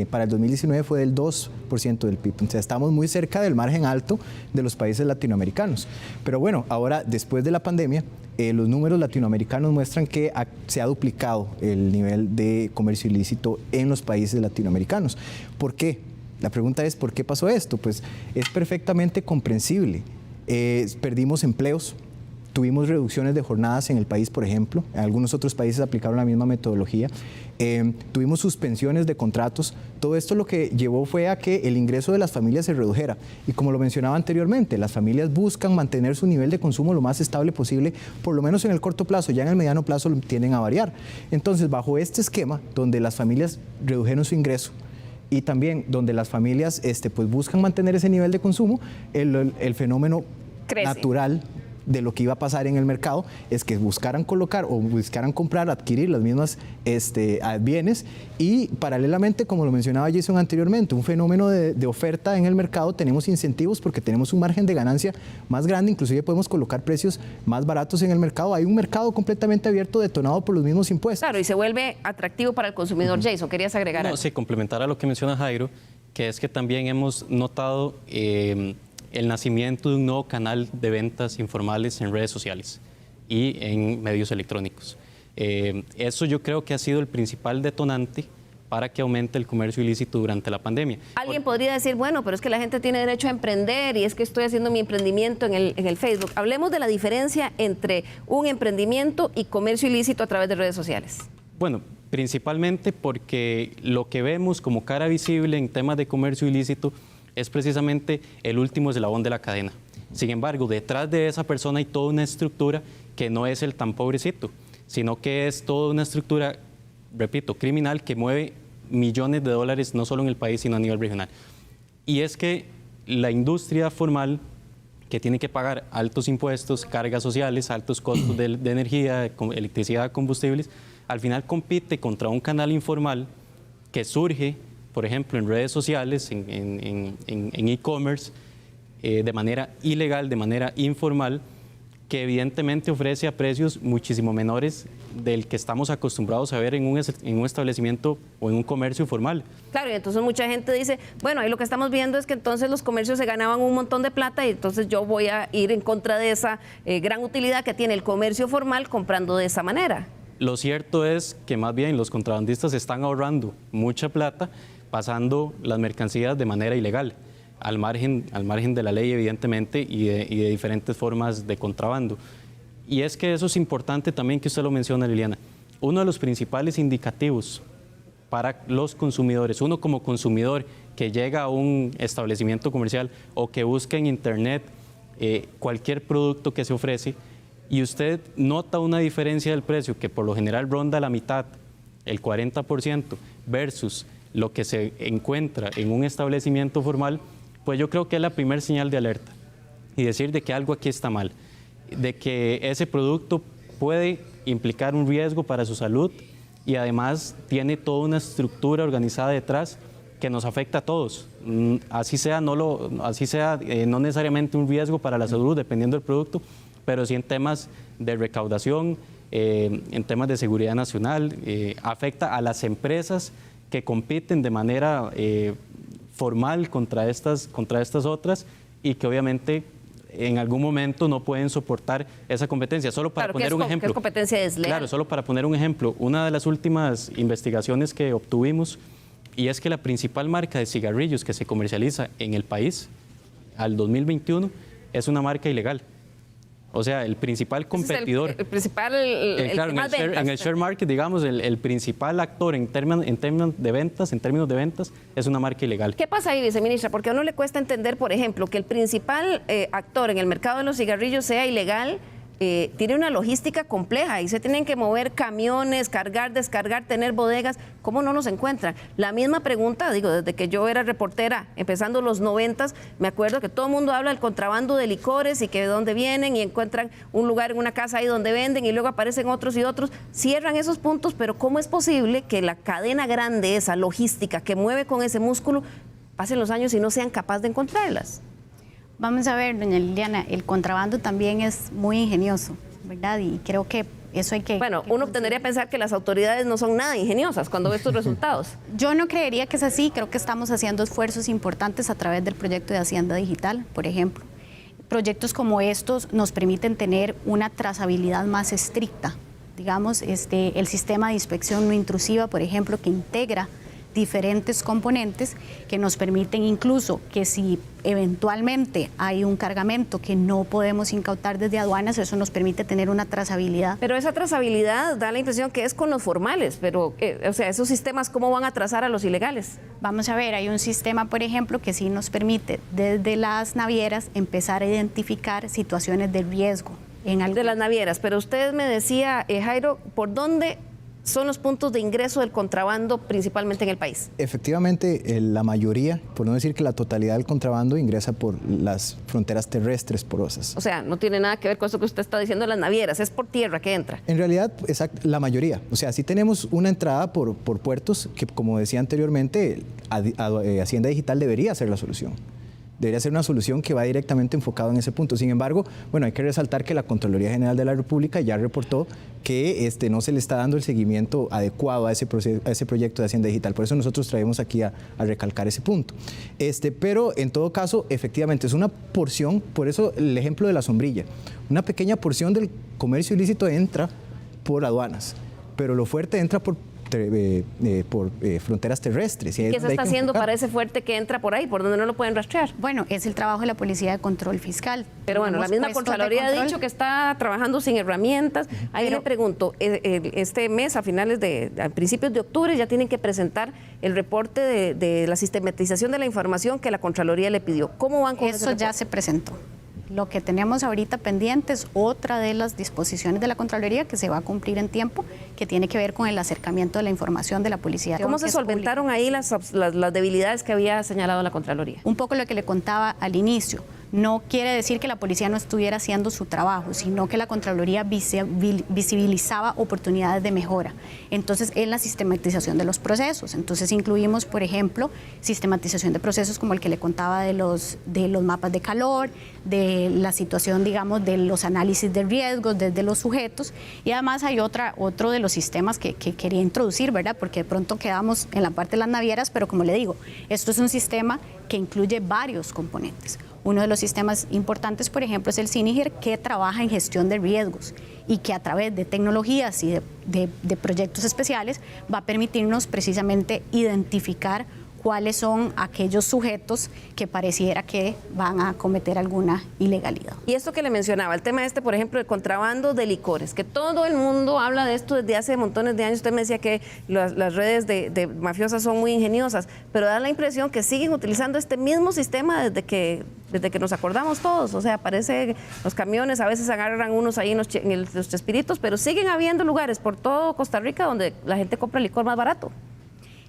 para el 2019 fue del 2% del PIB. Entonces estamos muy cerca del margen alto de los países latinoamericanos. Pero bueno, ahora después de la pandemia, los números latinoamericanos muestran que se ha duplicado el nivel de comercio ilícito en los países latinoamericanos. ¿Por qué? La pregunta es, ¿por qué pasó esto? Pues es perfectamente comprensible. Perdimos empleos, tuvimos reducciones de jornadas en el país, por ejemplo. Algunos otros países aplicaron la misma metodología. Tuvimos suspensiones de contratos. Todo esto lo que llevó fue a que el ingreso de las familias se redujera. Y como lo mencionaba anteriormente, las familias buscan mantener su nivel de consumo lo más estable posible, por lo menos en el corto plazo. Ya en el mediano plazo tienden a variar. Entonces, bajo este esquema, donde las familias redujeron su ingreso, y también donde las familias pues buscan mantener ese nivel de consumo, el fenómeno crece. Natural de lo que iba a pasar en el mercado es que buscaran colocar o buscaran comprar, adquirir las mismas bienes y paralelamente, como lo mencionaba Jason anteriormente, un fenómeno de oferta en el mercado, tenemos incentivos porque tenemos un margen de ganancia más grande, inclusive podemos colocar precios más baratos en el mercado. Hay un mercado completamente abierto detonado por los mismos impuestos. Claro, y se vuelve atractivo para el consumidor. Jason, ¿querías agregar algo? Sí, complementar a lo que menciona Jairo, que es que también hemos notado el nacimiento de un nuevo canal de ventas informales en redes sociales y en medios electrónicos. Eso yo creo que ha sido el principal detonante para que aumente el comercio ilícito durante la pandemia. Alguien podría decir, bueno, pero es que la gente tiene derecho a emprender y es que estoy haciendo mi emprendimiento en el Facebook. Hablemos de la diferencia entre un emprendimiento y comercio ilícito a través de redes sociales. Bueno, principalmente porque lo que vemos como cara visible en temas de comercio ilícito es precisamente el último eslabón de la cadena. Sin embargo, detrás de esa persona hay toda una estructura que no es el tan pobrecito, sino que es toda una estructura, repito, criminal que mueve millones de dólares no solo en el país, sino a nivel regional. Y es que la industria formal, que tiene que pagar altos impuestos, cargas sociales, altos costos de energía, electricidad, combustibles, al final compite contra un canal informal que surge, por ejemplo, en redes sociales, en e-commerce, de manera ilegal, de manera informal, que evidentemente ofrece a precios muchísimo menores del que estamos acostumbrados a ver en un establecimiento o en un comercio formal. Claro, y entonces mucha gente dice, bueno, ahí lo que estamos viendo es que entonces los comercios se ganaban un montón de plata y entonces yo voy a ir en contra de esa gran utilidad que tiene el comercio formal comprando de esa manera. Lo cierto es que más bien los contrabandistas están ahorrando mucha plata pasando las mercancías de manera ilegal, al margen de la ley, evidentemente, y de diferentes formas de contrabando. Y es que eso es importante también que usted lo menciona, Liliana. Uno de los principales indicativos para los consumidores, uno como consumidor que llega a un establecimiento comercial o que busca en internet cualquier producto que se ofrece y usted nota una diferencia del precio que por lo general ronda la mitad, el 40%, versus lo que se encuentra en un establecimiento formal, pues yo creo que es la primera señal de alerta y decir de que algo aquí está mal, de que ese producto puede implicar un riesgo para su salud y además tiene toda una estructura organizada detrás que nos afecta a todos. Así sea no necesariamente un riesgo para la salud dependiendo del producto, pero sí en temas de recaudación, en temas de seguridad nacional, afecta a las empresas que compiten de manera formal contra estas otras y que obviamente en algún momento no pueden soportar esa competencia. Solo para poner un ejemplo. ¿Qué es competencia desleal? Claro, solo para poner un ejemplo. Una de las últimas investigaciones que obtuvimos y es que la principal marca de cigarrillos que se comercializa en el país al 2021 es una marca ilegal. O sea, el principal competidor. El principal, claro, en el share market, digamos, el principal actor en términos de ventas, es una marca ilegal. ¿Qué pasa ahí, viceministra? Porque a uno le cuesta entender, por ejemplo, que el principal actor en el mercado de los cigarrillos sea ilegal. Tiene una logística compleja y se tienen que mover camiones, cargar, descargar, tener bodegas. ¿Cómo no nos encuentran? La misma pregunta, digo, desde que yo era reportera, empezando los 90s, me acuerdo que todo el mundo habla del contrabando de licores y que de dónde vienen y encuentran un lugar en una casa ahí donde venden y luego aparecen otros y otros. Cierran esos puntos, pero ¿cómo es posible que la cadena grande, esa logística que mueve con ese músculo, pasen los años y no sean capaces de encontrarlas? Vamos a ver, doña Liliana, el contrabando también es muy ingenioso, ¿verdad? Y creo que eso hay que... Bueno, uno tendría que pensar que las autoridades no son nada ingeniosas cuando ve estos resultados. Yo no creería que es así, creo que estamos haciendo esfuerzos importantes a través del proyecto de Hacienda Digital, por ejemplo. Proyectos como estos nos permiten tener una trazabilidad más estricta. Digamos, el sistema de inspección no intrusiva, por ejemplo, que integra diferentes componentes que nos permiten incluso que si eventualmente hay un cargamento que no podemos incautar desde aduanas, eso nos permite tener una trazabilidad. Pero esa trazabilidad da la impresión que es con los formales, pero o sea, esos sistemas, ¿cómo van a trazar a los ilegales? Vamos a ver, hay un sistema, por ejemplo, que sí nos permite desde las navieras empezar a identificar situaciones de riesgo. De las navieras, pero usted me decía, Jairo, ¿por dónde son los puntos de ingreso del contrabando principalmente en el país? Efectivamente, la mayoría, por no decir que la totalidad del contrabando, ingresa por las fronteras terrestres porosas. O sea, no tiene nada que ver con eso que usted está diciendo de las navieras, es por tierra que entra. En realidad, la mayoría. O sea, sí tenemos una entrada por puertos que, como decía anteriormente, Hacienda Digital debería ser la solución. Debería ser una solución que va directamente enfocado en ese punto. Sin embargo, bueno, hay que resaltar que la Contraloría General de la República ya reportó que no se le está dando el seguimiento adecuado a ese proyecto de Hacienda Digital. Por eso nosotros traemos aquí a recalcar ese punto. Pero en todo caso, efectivamente, es una porción, por eso el ejemplo de la sombrilla. Una pequeña porción del comercio ilícito entra por aduanas, pero lo fuerte entra por fronteras terrestres. ¿Qué se está haciendo para ese fuerte que entra por ahí, por donde no lo pueden rastrear? Bueno, es el trabajo de la Policía de Control Fiscal. Pero bueno, la misma Contraloría ha dicho que está trabajando sin herramientas. Ahí le pregunto, este mes, a principios de octubre, ya tienen que presentar el reporte de la sistematización de la información que la Contraloría le pidió. ¿Cómo van con eso? Eso ya se presentó. Lo que tenemos ahorita pendiente es otra de las disposiciones de la Contraloría que se va a cumplir en tiempo, que tiene que ver con el acercamiento de la información de la policía. ¿Cómo se solventaron ahí las debilidades que había señalado la Contraloría? Un poco lo que le contaba al inicio. no quiere decir que la policía no estuviera haciendo su trabajo, sino que la Contraloría visibilizaba oportunidades de mejora. Entonces, en la sistematización de los procesos. Entonces, incluimos, por ejemplo, sistematización de procesos como el que le contaba de los mapas de calor, de la situación, digamos, de los análisis de riesgos desde los sujetos. Y además hay otro de los sistemas que quería introducir, ¿verdad? Porque de pronto quedamos en la parte de las navieras, pero como le digo, esto es un sistema que incluye varios componentes. Uno de los sistemas importantes, por ejemplo, es el CINIGIR, que trabaja en gestión de riesgos y que a través de tecnologías y de proyectos especiales va a permitirnos precisamente identificar cuáles son aquellos sujetos que pareciera que van a cometer alguna ilegalidad. Y esto que le mencionaba, el tema por ejemplo, de contrabando de licores, que todo el mundo habla de esto desde hace montones de años. Usted me decía que las redes de mafiosas son muy ingeniosas, pero da la impresión que siguen utilizando este mismo sistema desde que nos acordamos todos. O sea, parece los camiones, a veces agarran unos ahí en los Chespiritos, pero siguen habiendo lugares por todo Costa Rica donde la gente compra licor más barato.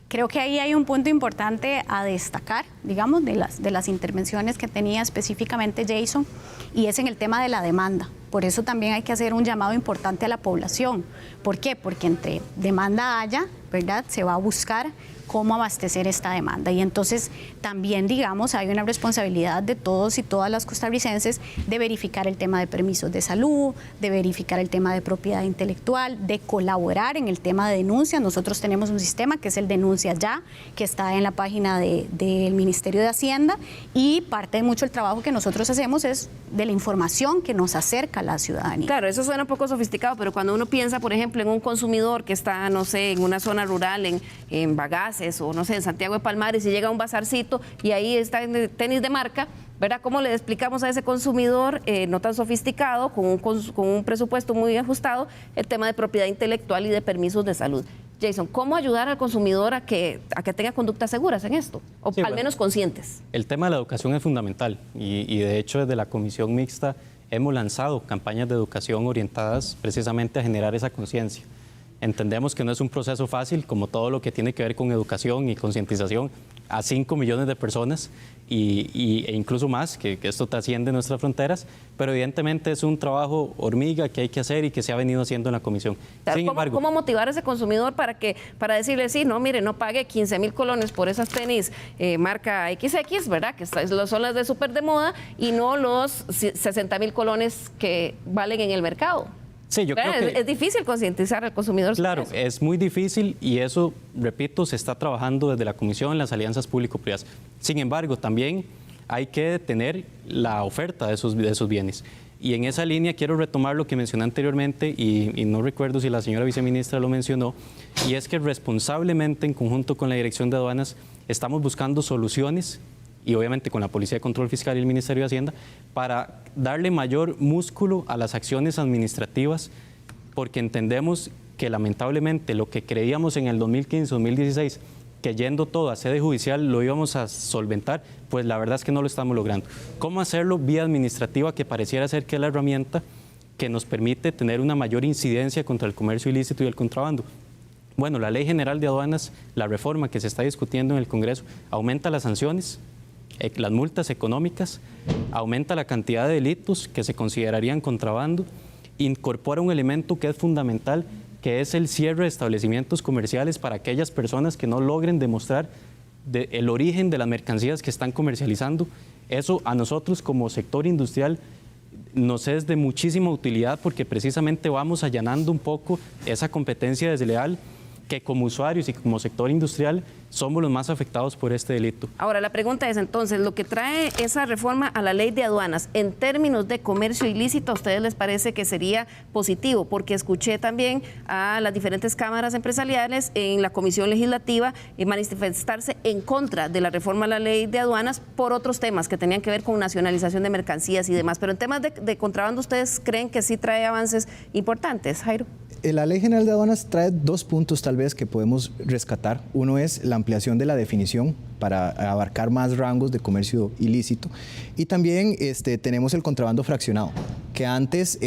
Creo que ahí hay un punto importante a destacar, digamos, de las intervenciones que tenía específicamente Jason, y es en el tema de la demanda. Por eso también hay que hacer un llamado importante a la población. ¿Por qué? Porque entre demanda haya, ¿verdad?, se va a buscar cómo abastecer esta demanda. Y entonces también, digamos, hay una responsabilidad de todos y todas las costarricenses de verificar el tema de permisos de salud, de verificar el tema de propiedad intelectual, de colaborar en el tema de denuncias. Nosotros tenemos un sistema que es el Denuncia Ya, que está en la página del Ministerio de Hacienda, y parte de mucho el trabajo que nosotros hacemos es de la información que nos acerca a la ciudadanía. Claro, eso suena un poco sofisticado, pero cuando uno piensa, por ejemplo, en un consumidor que está, no sé, en una zona rural, en Bagaces, o no sé, en Santiago de Palmares, y llega a un bazarcito y ahí está en tenis de marca, ¿verdad? ¿Cómo le explicamos a ese consumidor no tan sofisticado, con un presupuesto muy ajustado, el tema de propiedad intelectual y de permisos de salud? Jason, ¿cómo ayudar al consumidor a que tenga conductas seguras en esto? O sí, al menos conscientes. El tema de la educación es fundamental y de hecho desde la Comisión Mixta hemos lanzado campañas de educación orientadas precisamente a generar esa conciencia. Entendemos que no es un proceso fácil, como todo lo que tiene que ver con educación y concientización a 5 millones de personas e incluso más, que esto trasciende nuestras fronteras, pero evidentemente es un trabajo hormiga que hay que hacer y que se ha venido haciendo en la Comisión. Sin embargo, ¿cómo motivar a ese consumidor para decirle, sí, no, mire, no pague 15,000 colones por esas tenis marca XX, ¿verdad? Que son las de súper de moda, y no los 60,000 colones que valen en el mercado? Sí, yo creo que es difícil concientizar al consumidor. Claro, es muy difícil y eso, repito, se está trabajando desde la Comisión en las alianzas público-privadas. Sin embargo, también hay que tener la oferta de esos bienes. Y en esa línea quiero retomar lo que mencioné anteriormente y no recuerdo si la señora viceministra lo mencionó, y es que responsablemente, en conjunto con la Dirección de Aduanas, estamos buscando soluciones, y obviamente con la Policía de Control Fiscal y el Ministerio de Hacienda, para darle mayor músculo a las acciones administrativas, porque entendemos que lamentablemente lo que creíamos en el 2015-2016, que yendo todo a sede judicial lo íbamos a solventar, pues la verdad es que no lo estamos logrando. ¿Cómo hacerlo vía administrativa, que pareciera ser que es la herramienta que nos permite tener una mayor incidencia contra el comercio ilícito y el contrabando? Bueno, la Ley General de Aduanas, la reforma que se está discutiendo en el Congreso, aumenta las sanciones, las multas económicas, aumenta la cantidad de delitos que se considerarían contrabando, incorpora un elemento que es fundamental, que es el cierre de establecimientos comerciales para aquellas personas que no logren demostrar el origen de las mercancías que están comercializando. Eso a nosotros como sector industrial nos es de muchísima utilidad, porque precisamente vamos allanando un poco esa competencia desleal que como usuarios y como sector industrial somos los más afectados por este delito. Ahora, la pregunta es entonces, lo que trae esa reforma a la ley de aduanas en términos de comercio ilícito, ¿a ustedes les parece que sería positivo? Porque escuché también a las diferentes cámaras empresariales en la Comisión Legislativa manifestarse en contra de la reforma a la ley de aduanas por otros temas que tenían que ver con nacionalización de mercancías y demás. Pero en temas de contrabando, ¿ustedes creen que sí trae avances importantes, Jairo? La Ley General de Aduanas trae 2 puntos tal vez que podemos rescatar. Uno es la ampliación de la definición para abarcar más rangos de comercio ilícito. Y también tenemos el contrabando fraccionado, que antes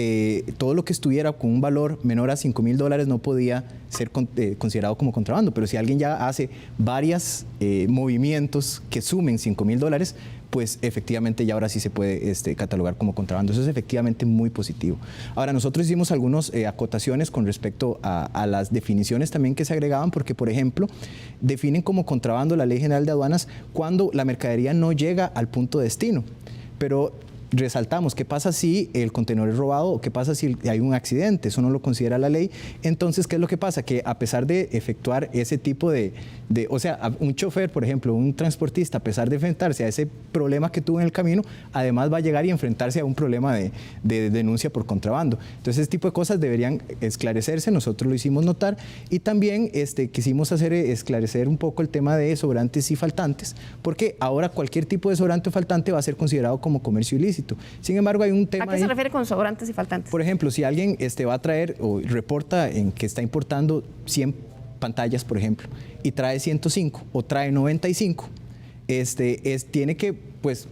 todo lo que estuviera con un valor menor a $5,000 no podía ser considerado como contrabando, pero si alguien ya hace varios movimientos que sumen $5,000, pues efectivamente ya ahora sí se puede catalogar como contrabando. Eso es efectivamente muy positivo. Ahora, nosotros hicimos algunas acotaciones con respecto a las definiciones también que se agregaban, porque, por ejemplo, definen como contrabando la Ley General de Aduanas cuando la mercadería no llega al punto de destino. Pero resaltamos, ¿qué pasa si el contenedor es robado o qué pasa si hay un accidente? Eso no lo considera la ley. Entonces, ¿qué es lo que pasa? Que a pesar de efectuar ese tipo o sea, un chofer, por ejemplo, un transportista, a pesar de enfrentarse a ese problema que tuvo en el camino, además va a llegar y enfrentarse a un problema de denuncia por contrabando. Entonces, ese tipo de cosas deberían esclarecerse, nosotros lo hicimos notar, y también quisimos esclarecer un poco el tema de sobrantes y faltantes, porque ahora cualquier tipo de sobrante o faltante va a ser considerado como comercio ilícito. Sin embargo, hay un tema. ¿A qué se refiere con sobrantes y faltantes? Por ejemplo, si alguien va a traer o reporta en que está importando 100 pantallas, por ejemplo, y trae 105 o trae 95, tiene que, pues,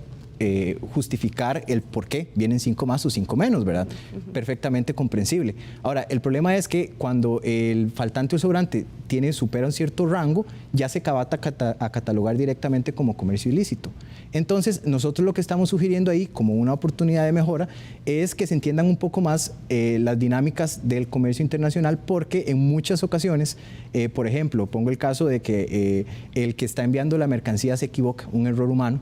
justificar el por qué vienen 5 más o 5 menos, ¿verdad? Perfectamente comprensible. Ahora, el problema es que cuando el faltante o sobrante supera un cierto rango, ya se va a catalogar directamente como comercio ilícito. Entonces, nosotros lo que estamos sugiriendo ahí, como una oportunidad de mejora, es que se entiendan un poco más las dinámicas del comercio internacional, porque en muchas ocasiones, por ejemplo, pongo el caso de que el que está enviando la mercancía se equivoca, un error humano.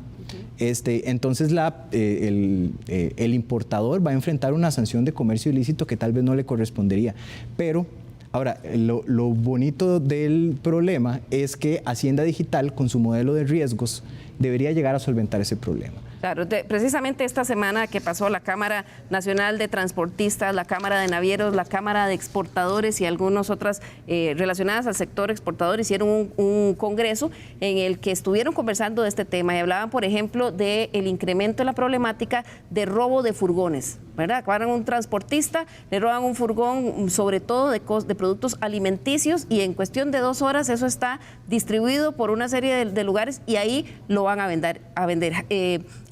Entonces el importador va a enfrentar una sanción de comercio ilícito que tal vez no le correspondería. Pero ahora, lo bonito del problema es que Hacienda Digital, con su modelo de riesgos, debería llegar a solventar ese problema. Claro, precisamente esta semana que pasó, la Cámara Nacional de Transportistas, la Cámara de Navieros, la Cámara de Exportadores y algunas otras relacionadas al sector exportador hicieron un congreso en el que estuvieron conversando de este tema y hablaban, por ejemplo, del incremento de la problemática de robo de furgones, ¿verdad? Acabaron un transportista, le roban un furgón, sobre todo de productos alimenticios, y en cuestión de 2 horas eso está distribuido por una serie de lugares y ahí lo van a vender.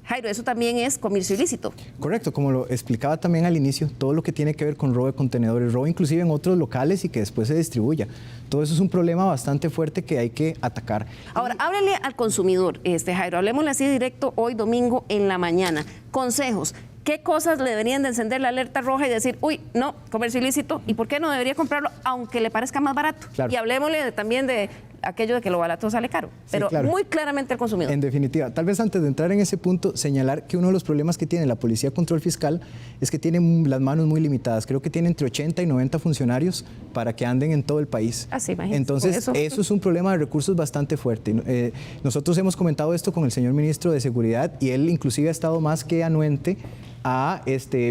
Jairo, eso también es comercio ilícito. Correcto, como lo explicaba también al inicio, todo lo que tiene que ver con robo de contenedores, robo inclusive en otros locales y que después se distribuya. Todo eso es un problema bastante fuerte que hay que atacar. Ahora, háblele al consumidor, Jairo, hablemosle así directo hoy domingo en la mañana. Consejos. ¿Qué cosas le deberían de encender la alerta roja y decir, uy, no, comercio ilícito, y por qué no debería comprarlo aunque le parezca más barato? Claro. Y hablemosle también de aquello de que lo barato sale caro, pero sí, claro, muy claramente al consumidor. En definitiva, tal vez antes de entrar en ese punto, señalar que uno de los problemas que tiene la Policía de Control Fiscal es que tiene las manos muy limitadas. Creo que tiene entre 80 y 90 funcionarios para que anden en todo el país. Así, imagínate. Entonces, eso es un problema de recursos bastante fuerte. Nosotros hemos comentado esto con el señor ministro de Seguridad y él inclusive ha estado más que anuente a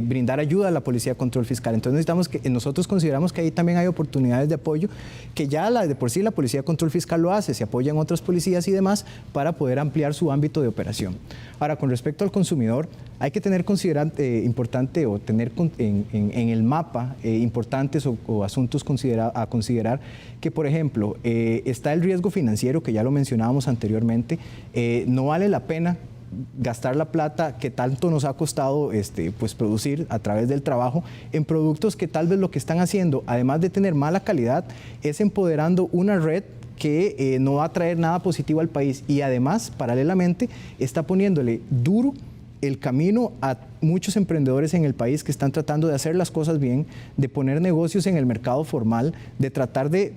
brindar ayuda a la Policía de Control Fiscal. Entonces nosotros consideramos que ahí también hay oportunidades de apoyo, que ya de por sí la Policía de Control Fiscal lo hace, se apoyan otras policías y demás para poder ampliar su ámbito de operación. Ahora, con respecto al consumidor, hay que tener importante o tener en el mapa importantes o asuntos a considerar que, por ejemplo, está el riesgo financiero, que ya lo mencionábamos anteriormente. No vale la pena gastar la plata que tanto nos ha costado pues producir a través del trabajo en productos que tal vez lo que están haciendo, además de tener mala calidad, es empoderando una red que no va a traer nada positivo al país y además, paralelamente, está poniéndole duro el camino a muchos emprendedores en el país que están tratando de hacer las cosas bien, de poner negocios en el mercado formal, de tratar de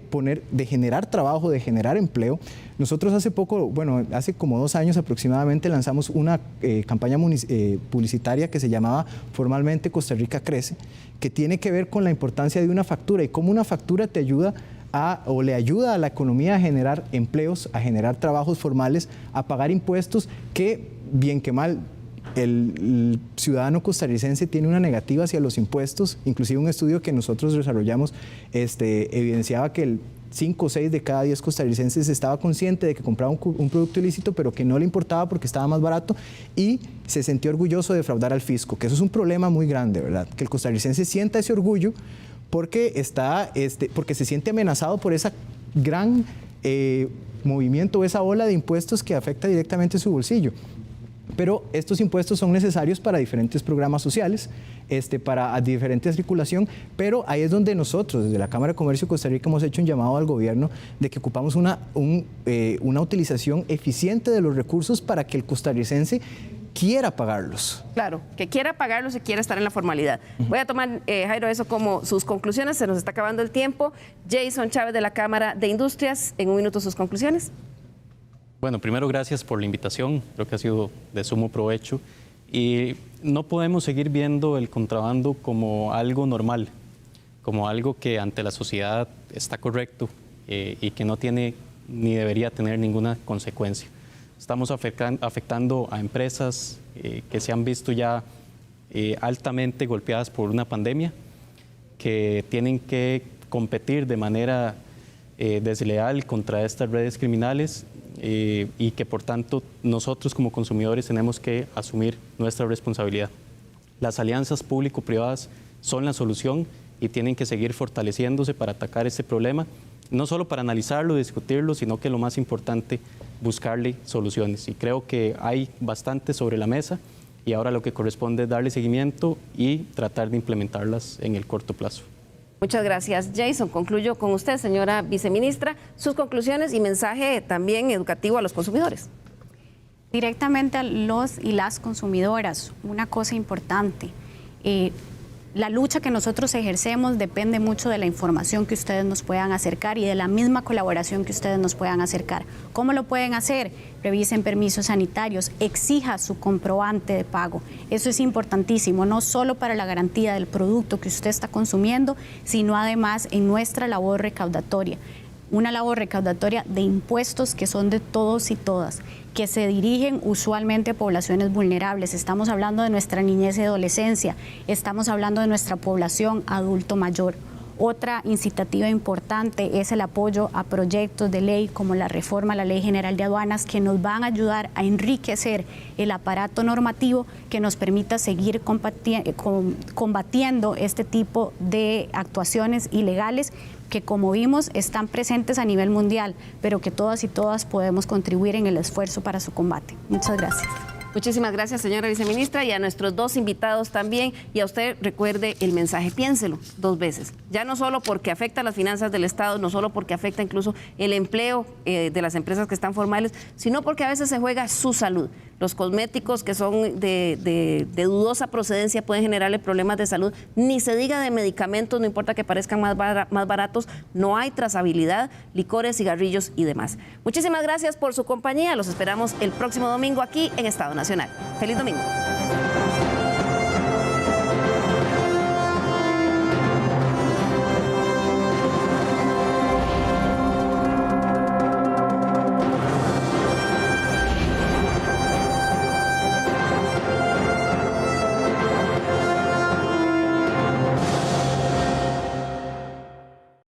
generar trabajo, de generar empleo. Nosotros hace como 2 años aproximadamente lanzamos una campaña publicitaria que se llamaba formalmente Costa Rica Crece, que tiene que ver con la importancia de una factura y cómo una factura te ayuda le ayuda a la economía a generar empleos, a generar trabajos formales, a pagar impuestos que, bien que mal, el ciudadano costarricense tiene una negativa hacia los impuestos. Inclusive un estudio que nosotros desarrollamos evidenciaba que el 5 o 6 de cada 10 costarricenses estaba consciente de que compraba un producto ilícito, pero que no le importaba porque estaba más barato y se sentía orgulloso de defraudar al fisco, que eso es un problema muy grande, ¿verdad? Que el costarricense sienta ese orgullo porque se siente amenazado por esa gran movimiento, esa ola de impuestos que afecta directamente su bolsillo. Pero estos impuestos son necesarios para diferentes programas sociales, para diferente circulación, pero ahí es donde nosotros, desde la Cámara de Comercio de Costa Rica, hemos hecho un llamado al gobierno de que ocupamos una utilización eficiente de los recursos para que el costarricense quiera pagarlos. Claro, que quiera pagarlos y quiera estar en la formalidad. Voy a tomar, Jairo, eso como sus conclusiones. Se nos está acabando el tiempo. Jason Chávez, de la Cámara de Industrias, en un minuto sus conclusiones. Bueno, primero gracias por la invitación, creo que ha sido de sumo provecho y no podemos seguir viendo el contrabando como algo normal, como algo que ante la sociedad está correcto y que no tiene ni debería tener ninguna consecuencia. Estamos afectando a empresas que se han visto ya altamente golpeadas por una pandemia, que tienen que competir de manera desleal contra estas redes criminales y que por tanto nosotros como consumidores tenemos que asumir nuestra responsabilidad. Las alianzas público-privadas son la solución y tienen que seguir fortaleciéndose para atacar este problema, no solo para analizarlo, discutirlo, sino que lo más importante, buscarle soluciones. Y creo que hay bastante sobre la mesa y ahora lo que corresponde es darle seguimiento y tratar de implementarlas en el corto plazo. Muchas gracias, Jason. Concluyo con usted, señora viceministra, sus conclusiones y mensaje también educativo a los consumidores. Directamente a los y las consumidoras, una cosa importante, la lucha que nosotros ejercemos depende mucho de la información que ustedes nos puedan acercar y de la misma colaboración que ustedes nos puedan acercar. ¿Cómo lo pueden hacer? Revisen permisos sanitarios, exija su comprobante de pago. Eso es importantísimo, no solo para la garantía del producto que usted está consumiendo, sino además en nuestra labor recaudatoria. Una labor recaudatoria de impuestos que son de todos y todas, que se dirigen usualmente a poblaciones vulnerables. Estamos hablando de nuestra niñez y adolescencia, estamos hablando de nuestra población adulto mayor. Otra incitativa importante es el apoyo a proyectos de ley como la reforma a la Ley General de Aduanas, que nos van a ayudar a enriquecer el aparato normativo que nos permita seguir combatiendo este tipo de actuaciones ilegales que, como vimos, están presentes a nivel mundial, pero que todas y todas podemos contribuir en el esfuerzo para su combate. Muchas gracias. Muchísimas gracias, señora viceministra, y a nuestros dos invitados también. Y a usted, recuerde el mensaje, piénselo 2 veces. Ya no solo porque afecta a las finanzas del Estado, no solo porque afecta incluso el empleo de las empresas que están formales, sino porque a veces se juega su salud. Los cosméticos que son de dudosa procedencia pueden generarle problemas de salud. Ni se diga de medicamentos, no importa que parezcan más baratos, no hay trazabilidad, licores, cigarrillos y demás. Muchísimas gracias por su compañía. Los esperamos el próximo domingo aquí en Estado Nacional. ¡Feliz domingo!